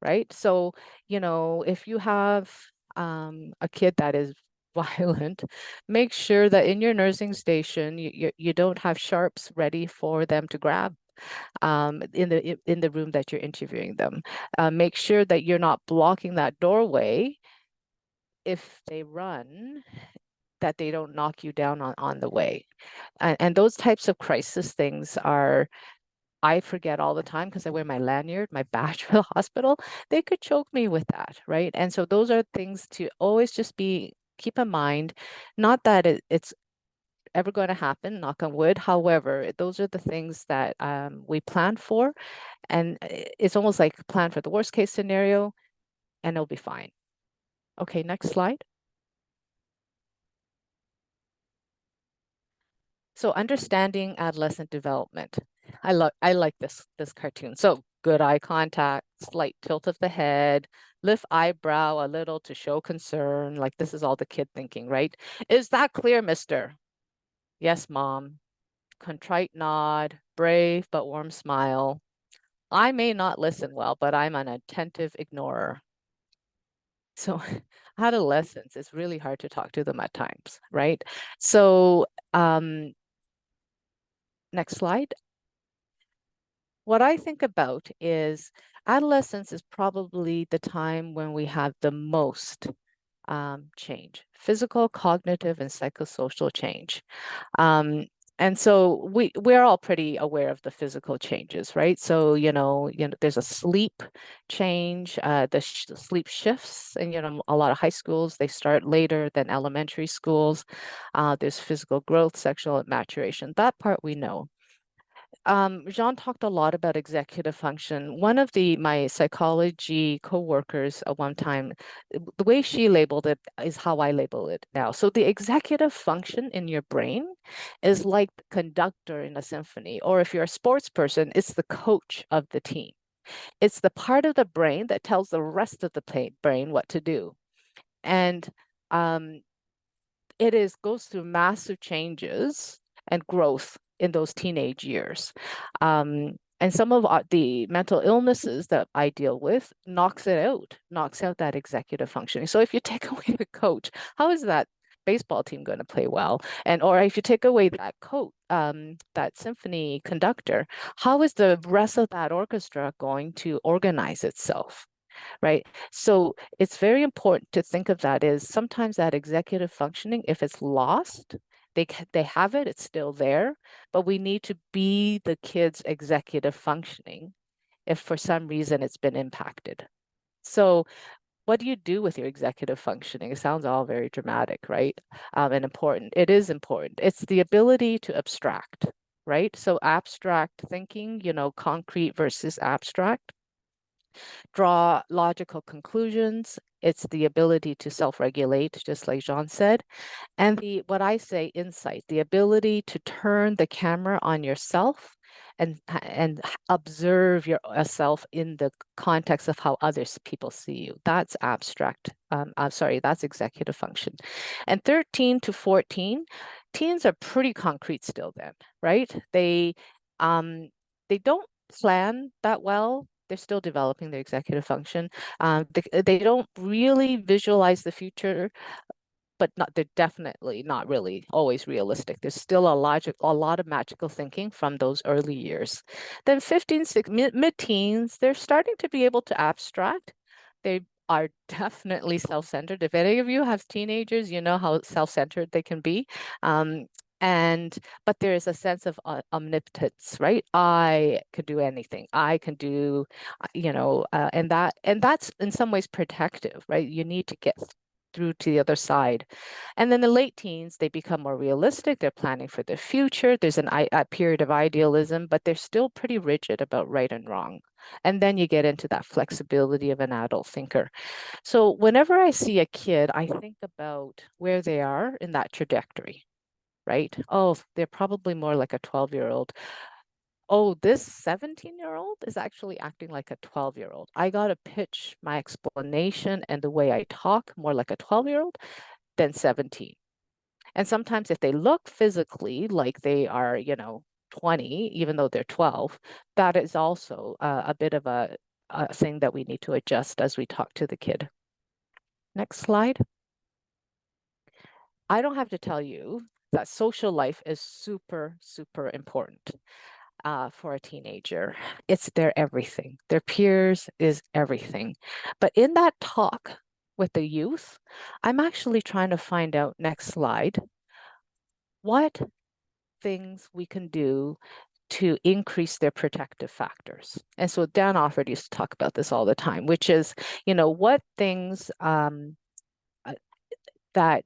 right? So, if you have a kid that is violent, make sure that in your nursing station, you don't have sharps ready for them to grab in the room that you're interviewing them. Make sure that you're not blocking that doorway. If they run, that they don't knock you down on the way. And those types of crisis things I forget all the time because I wear my lanyard, my badge for the hospital. They could choke me with that, right? And so those are things to always just keep in mind. Not that it's ever going to happen, knock on wood. However, those are the things that we plan for. And it's almost like plan for the worst case scenario and it'll be fine. Okay, next slide. So understanding adolescent development. I like this cartoon. So good eye contact, slight tilt of the head, lift eyebrow a little to show concern. Like this is all the kid thinking, right? Is that clear, mister? Yes, mom. Contrite nod, brave but warm smile. I may not listen well, but I'm an attentive ignorer. So adolescents, it's really hard to talk to them at times, right? So next slide. What I think about is adolescence is probably the time when we have the most change, physical, cognitive, and psychosocial change. And so we're all pretty aware of the physical changes, right? So, there's a sleep change, the sleep shifts, and, a lot of high schools, they start later than elementary schools. There's physical growth, sexual maturation. That part we know. Jean talked a lot about executive function. One of my psychology co-workers at one time, the way she labeled it is how I label it now. So the executive function in your brain is like the conductor in a symphony, or if you're a sports person, it's the coach of the team. It's the part of the brain that tells the rest of the brain what to do. And it goes through massive changes and growth in those teenage years. And some of the mental illnesses that I deal with knocks out that executive functioning. So if you take away the coach, how is that baseball team going to play well? Or if you take away that coach, that symphony conductor, how is the rest of that orchestra going to organize itself? Right. So it's very important to think of that as sometimes that executive functioning, if it's lost, they have it, it's still there, but we need to be the kids' executive functioning if for some reason it's been impacted. So what do you do with your executive functioning? It sounds all very dramatic, right? And important. It is important. It's the ability to abstract, right? So abstract thinking, concrete versus abstract. Draw logical conclusions. It's the ability to self-regulate, just like Jean said. And what I say, insight, the ability to turn the camera on yourself and observe yourself in the context of how people see you. That's abstract. That's executive function. And 13 to 14, teens are pretty concrete still then, right? They don't plan that well. They're still developing their executive function. They don't really visualize the future, but they're definitely not really always realistic. There's still a lot of magical thinking from those early years. Then 15, mid-teens, they're starting to be able to abstract. They are definitely self-centered. If any of you have teenagers, you know how self-centered they can be. But there is a sense of omnipotence, right? I can do anything. I can do, and that's in some ways protective, right? You need to get through to the other side. And then the late teens, they become more realistic. They're planning for the future. There's a period of idealism, but they're still pretty rigid about right and wrong. And then you get into that flexibility of an adult thinker. So whenever I see a kid, I think about where they are in that trajectory, right? Oh, they're probably more like a 12-year-old. Oh, this 17-year-old is actually acting like a 12-year-old. I got to pitch my explanation and the way I talk more like a 12-year-old than 17. And sometimes if they look physically like they are, 20, even though they're 12, that is also a bit of a thing that we need to adjust as we talk to the kid. Next slide. I don't have to tell you that social life is super, super important for a teenager. It's their everything. Their peers is everything. But in that talk with the youth, I'm actually trying to find out, next slide, what things we can do to increase their protective factors. And so Dan Offord used to talk about this all the time, which is, what things that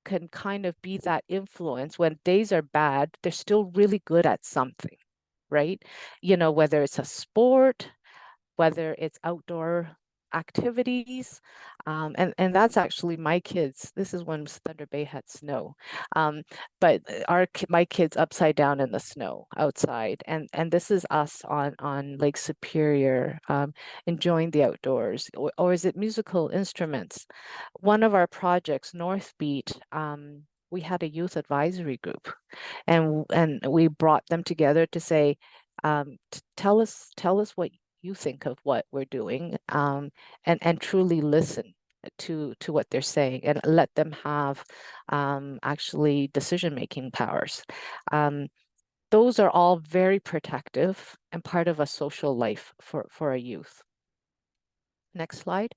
can kind of be that influence when days are bad, they're still really good at something, right? Whether it's a sport, whether it's outdoor activities. And that's actually my kids. This is when Thunder Bay had snow. But my kids upside down in the snow outside. And this is us on Lake Superior, enjoying the outdoors. Or is it musical instruments? One of our projects, North Beat, we had a youth advisory group, and we brought them together to say, tell us what you think of what we're doing, and truly listen to what they're saying and let them have actually decision-making powers. Those are all very protective and part of a social life for a youth. Next slide.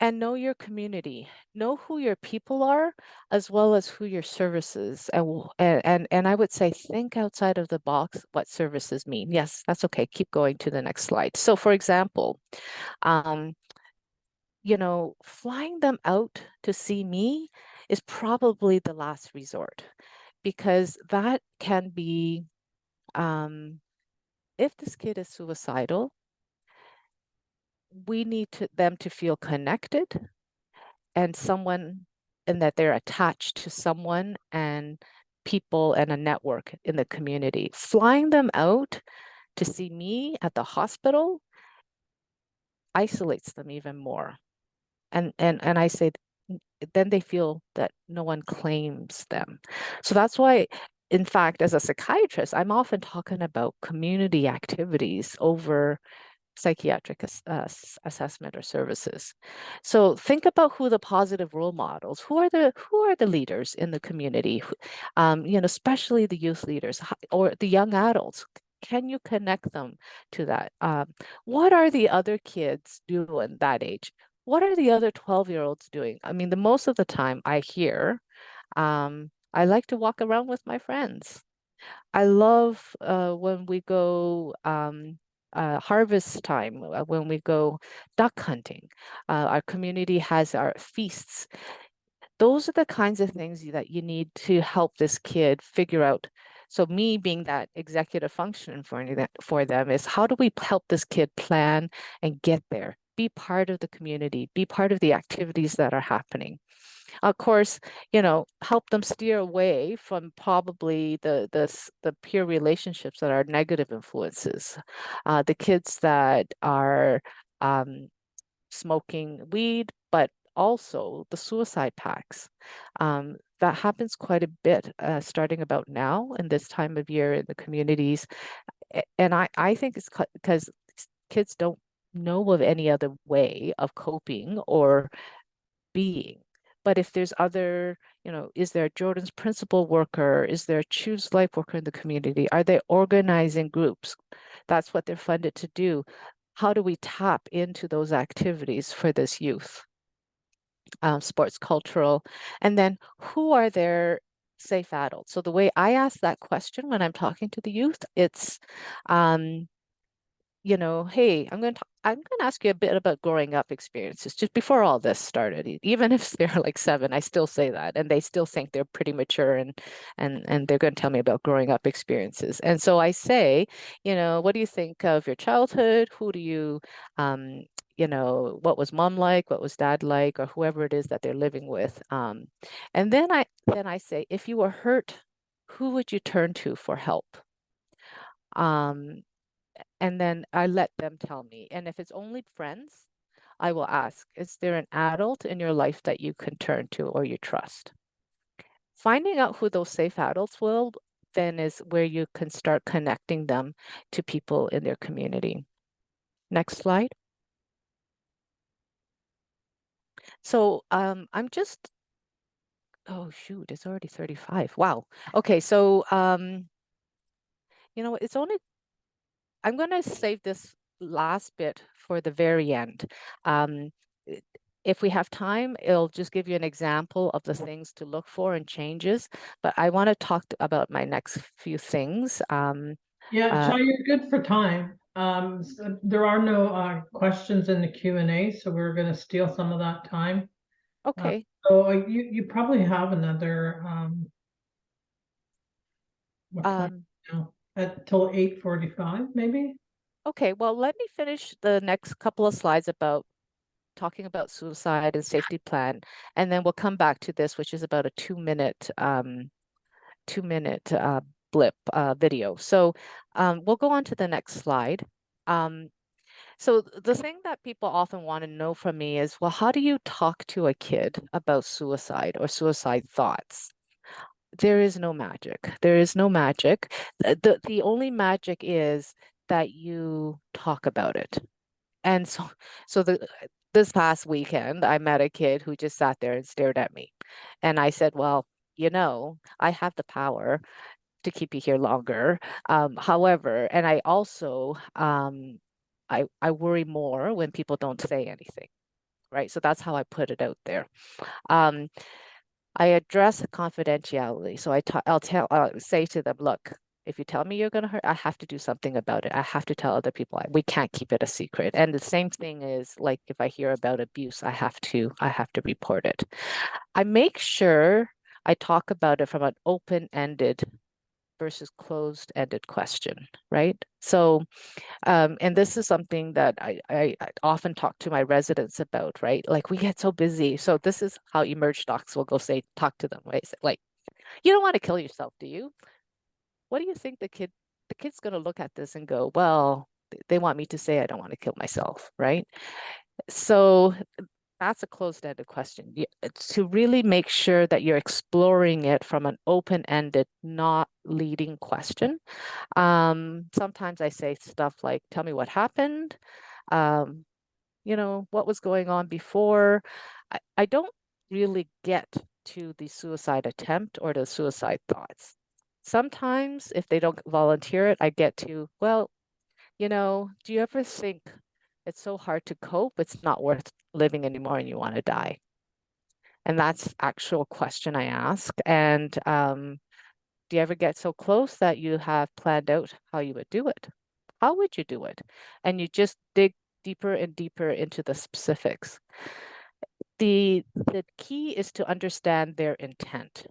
And know your community. Know who your people are, as well as who your services. And I would say think outside of the box what services mean. Yes, that's okay. Keep going to the next slide. So for example, you know, flying them out to see me is probably the last resort, because that can be, if this kid is suicidal, we need them to feel connected and someone, and that they're attached to someone and people and a network in the community. Flying them out to see me at the hospital isolates them even more. And I say, then they feel that no one claims them. So that's why, in fact, as a psychiatrist, I'm often talking about community activities over psychiatric assessment or services. So think about who the positive role models, who are the leaders in the community, you know, especially the youth leaders or the young adults. Can you connect them to that? What are the other kids doing that age? What are the other 12-year-olds doing? I mean, the most of the time I hear, I like to walk around with my friends. I love when we go harvest time, when we go duck hunting. Our community has our feasts. Those are the kinds of things that you need to help this kid figure out. So me being that executive function for them is, how do we help this kid plan and get there? Be part of the community, be part of the activities that are happening. Of course, you know, help them steer away from probably the peer relationships that are negative influences. The kids that are smoking weed, but also the suicide pacts. That happens quite a bit, starting about now in this time of year in the communities. And I think it's because kids don't know of any other way of coping or being. But if there's other, you know, is there a Jordan's Principle worker? Is there a Choose Life worker in the community? Are they organizing groups? That's what they're funded to do. How do we tap into those activities for this youth? Sports, cultural, and then who are their safe adults? So the way I ask that question when I'm talking to the youth, it's, you know, hey, I'm going to ask you a bit about growing up experiences just before all this started. Even if they're like 7, I still say that, and they still think they're pretty mature, and they're going to tell me about growing up experiences. And so I say, you know, what do you think of your childhood? Who do you, you know, what was mom like? What was dad like? Or whoever it is that they're living with. And then I say, if you were hurt, who would you turn to for help? And then I let them tell me. And if it's only friends, I will ask, is there an adult in your life that you can turn to or you trust? Finding out who those safe adults will then is where you can start connecting them to people in their community. Next slide. So I'm just, oh shoot, it's already 35. Wow. Okay, so you know, it's only, I'm going to save this last bit for the very end. If we have time, it'll just give you an example of the things to look for and changes. But I want to talk about my next few things. Yeah, Chai, you're good for time. So there are no questions in the Q&A, so we're going to steal some of that time. Okay. So you probably have another what time now? Till 8:45, maybe? Okay, well, let me finish the next couple of slides about talking about suicide and safety plan, and then we'll come back to this, which is about a 2-minute blip video. So we'll go on to the next slide. So the thing that people often want to know from me is, well, how do you talk to a kid about suicide or suicide thoughts? There is no magic. There is no magic. The only magic is that you talk about it. And so this past weekend, I met a kid who just sat there and stared at me. And I said, well, you know, I have the power to keep you here longer. However, and I also, I worry more when people don't say anything. right? So that's how I put it out there. I address confidentiality. So I'll say to them, look, if you tell me you're going to hurt, I have to do something about it. I have to tell other people. We can't keep it a secret. And the same thing is like if I hear about abuse, I have to report it. I make sure I talk about it from an open-ended versus closed-ended question, right? So, and this is something that I often talk to my residents about, right? Like we get so busy. So this is how emerge docs will go say, talk to them, right? Like, you don't want to kill yourself, do you? What do you think the kid's going to look at this and go, well, they want me to say I don't want to kill myself, right? So that's a closed-ended question. To really make sure that you're exploring it from an open-ended, not leading question. Sometimes I say stuff like, tell me what happened, what was going on before. I don't really get to the suicide attempt or the suicide thoughts. Sometimes if they don't volunteer it, I get to, well, do you ever think it's so hard to cope, it's not worth living anymore and you want to die? And that's actual question I ask. And do you ever get so close that you have planned out how you would do it? How would you do it? And you just dig deeper and deeper into the specifics. The key is to understand their intent,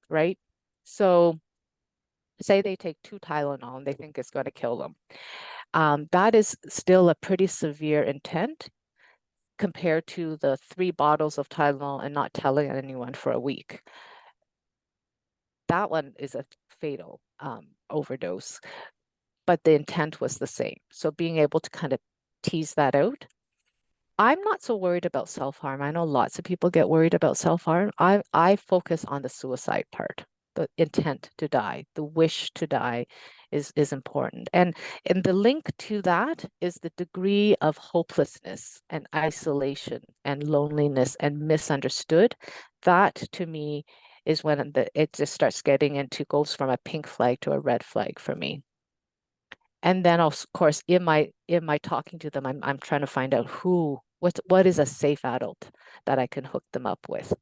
right? So say they take 2 Tylenol and they think it's going to kill them. That is still a pretty severe intent compared to the 3 bottles of Tylenol and not telling anyone for a week. That one is a fatal overdose, but the intent was the same. So being able to kind of tease that out. I'm not so worried about self-harm. I know lots of people get worried about self-harm. I focus on the suicide part. The intent to die, the wish to die is important. And the link to that is the degree of hopelessness and isolation and loneliness and misunderstood. That to me is when it just starts getting into, goes from a pink flag to a red flag for me. And then of course, in my talking to them, I'm trying to find out what is a safe adult that I can hook them up with.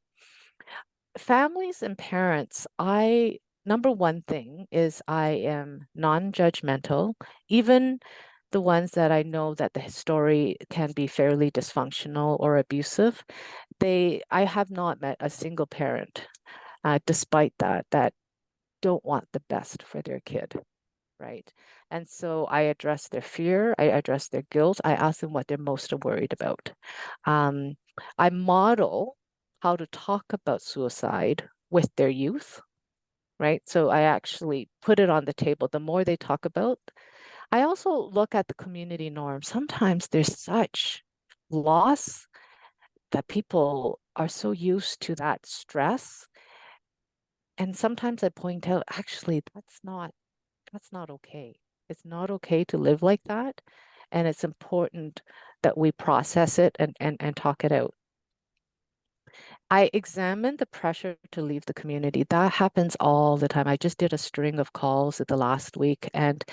Families and parents, number one thing is I am non-judgmental, even the ones that I know that the story can be fairly dysfunctional or abusive. I have not met a single parent, despite that don't want the best for their kid, right? And so I address their fear, I address their guilt, I ask them what they're most worried about. I model how to talk about suicide with their youth, right? So I actually put it on the table. The more they talk about, I also look at the community norm. Sometimes there's such loss that people are so used to that stress. And sometimes I point out, actually, that's not okay. It's not okay to live like that. And it's important that we process it and talk it out. I examine the pressure to leave the community. That happens all the time. I just did a string of calls at the last week, and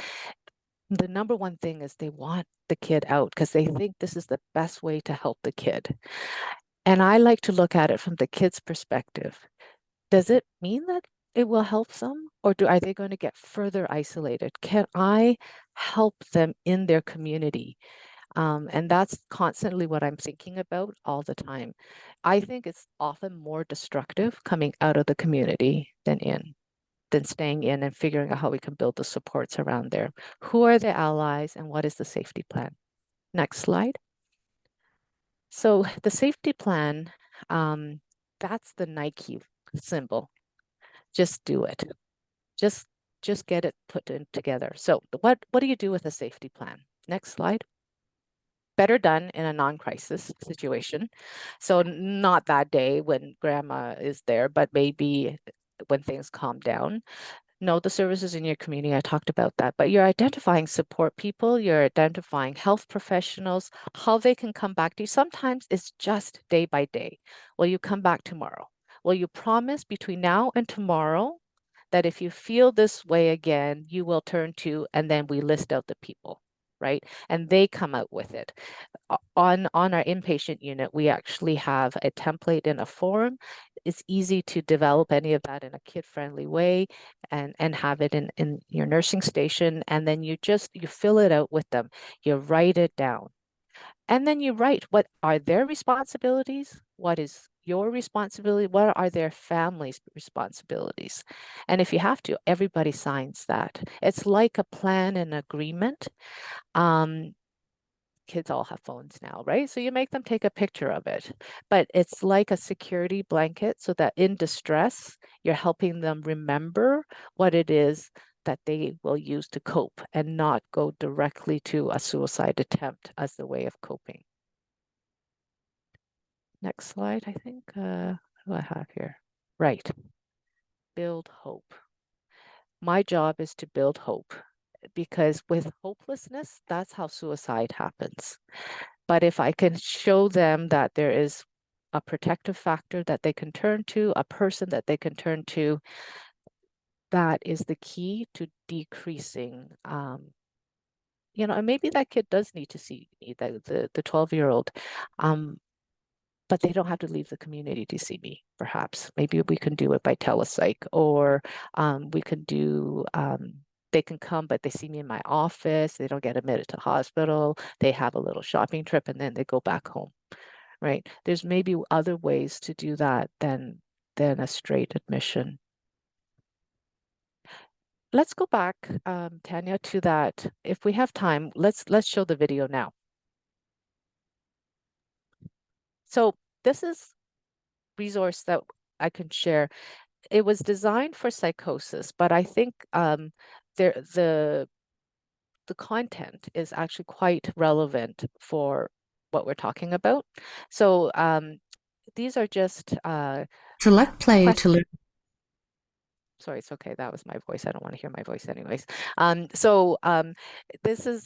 the number one thing is they want the kid out because they think this is the best way to help the kid. And I like to look at it from the kid's perspective. Does it mean that it will help some, or are they going to get further isolated? Can I help them in their community? And that's constantly what I'm thinking about all the time. I think it's often more destructive coming out of the community than staying in and figuring out how we can build the supports around there. Who are the allies and what is the safety plan? Next slide. So the safety plan, that's the Nike symbol. Just do it. Just get it put together. So what do you do with a safety plan? Next slide. Better done in a non-crisis situation. So not that day when grandma is there, but maybe when things calm down. Know the services in your community. I talked about that, but you're identifying support people, you're identifying health professionals, how they can come back to you. Sometimes it's just day by day. Will you come back tomorrow? Will you promise between now and tomorrow that if you feel this way again, you will turn to, and then we list out the people. right? And they come out with it. On our inpatient unit, we actually have a template in a form. It's easy to develop any of that in a kid-friendly way and have it in your nursing station. And then you fill it out with them. You write it down. And then you write what are their responsibilities, what is your responsibility, what are their families' responsibilities. And if you have to, everybody signs that. It's like a plan and agreement. Kids all have phones now, right? So you make them take a picture of it, but it's like a security blanket so that in distress, you're helping them remember what it is that they will use to cope and not go directly to a suicide attempt as the way of coping. Next slide, I think. What do I have here? Right. Build hope. My job is to build hope, because with hopelessness, that's how suicide happens. But if I can show them that there is a protective factor that they can turn to, a person that they can turn to, that is the key to decreasing, and maybe that kid does need to see me, the 12-year-old, but they don't have to leave the community to see me, perhaps. Maybe we can do it by telepsych, or we can do, they can come, but they see me in my office. They don't get admitted to hospital. They have a little shopping trip and then they go back home, right? There's maybe other ways to do that than a straight admission. Let's go back, Tanya, to that. If we have time, let's show the video now. So this is resource that I can share. It was designed for psychosis, but I think the content is actually quite relevant for what we're talking about. So these are just select play questions. to learn. Sorry, it's okay. That was my voice. I don't want to hear my voice anyways. This is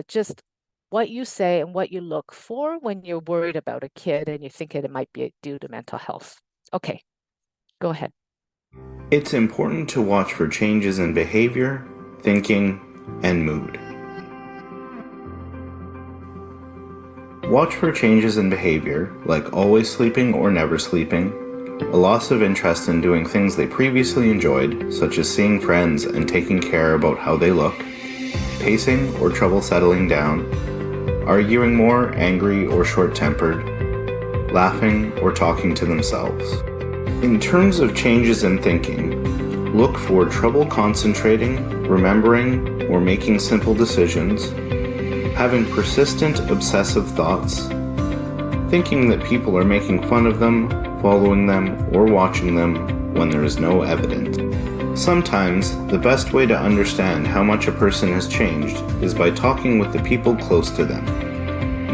just what you say and what you look for when you're worried about a kid and you think it might be due to mental health. Okay, go ahead. It's important to watch for changes in behavior, thinking, and mood. Watch for changes in behavior, like always sleeping or never sleeping, a loss of interest in doing things they previously enjoyed, such as seeing friends and taking care about how they look, pacing or trouble settling down, arguing more, angry or short-tempered, laughing or talking to themselves. In terms of changes in thinking, look for trouble concentrating, remembering, or making simple decisions, having persistent obsessive thoughts, thinking that people are making fun of them, following them, or watching them when there is no evidence. Sometimes, the best way to understand how much a person has changed is by talking with the people close to them.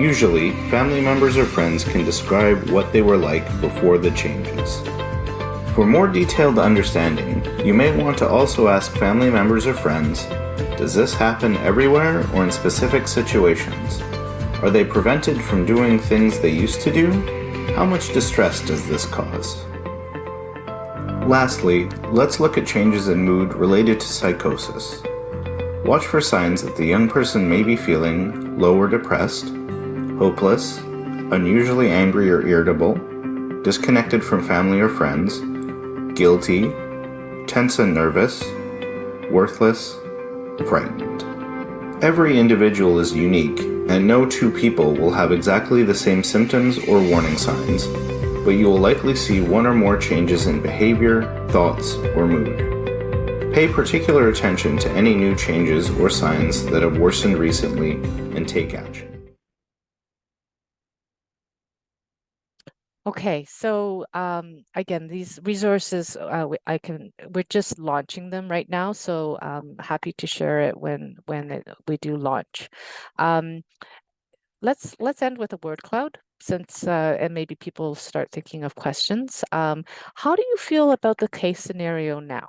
Usually, family members or friends can describe what they were like before the changes. For more detailed understanding, you may want to also ask family members or friends, does this happen everywhere or in specific situations? Are they prevented from doing things they used to do? How much distress does this cause? Lastly, let's look at changes in mood related to psychosis. Watch for signs that the young person may be feeling low or depressed, hopeless, unusually angry or irritable, disconnected from family or friends, guilty, tense and nervous, worthless, frightened. Every individual is unique, and no two people will have exactly the same symptoms or warning signs, but you will likely see one or more changes in behavior, thoughts, or mood. Pay particular attention to any new changes or signs that have worsened recently and take action. Okay, so again, these resources, we're just launching them right now, so happy to share it when we do launch. Let's end with a word cloud, since and maybe people start thinking of questions. How do you feel about the case scenario now?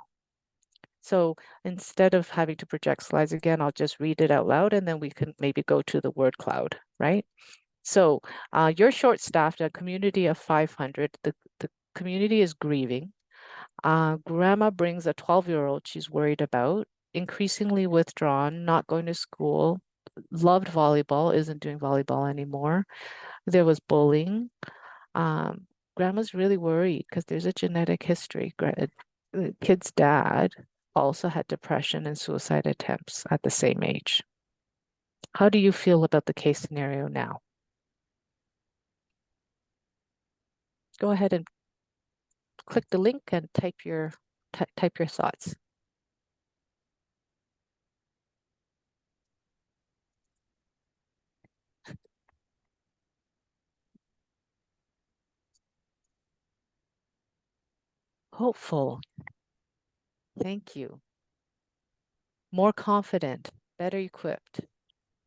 So instead of having to project slides again, I'll just read it out loud and then we can maybe go to the word cloud, right? So you're short-staffed, a community of 500. The community is grieving. Grandma brings a 12-year-old she's worried about, increasingly withdrawn, not going to school, loved volleyball, isn't doing volleyball anymore. There was bullying. Grandma's really worried because there's a genetic history. The kid's dad also had depression and suicide attempts at the same age. How do you feel about the case scenario now? Go ahead and click the link and type your thoughts. Hopeful. Thank you. More confident, better equipped.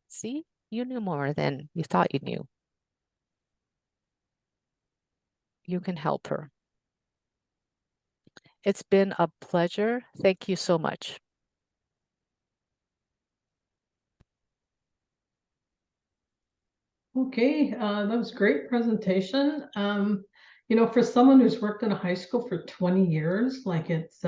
See, you knew more than you thought you knew. You can help her. It's been a pleasure. Thank you so much. Okay, that was great presentation. You know, for someone who's worked in a high school for 20 years, like it's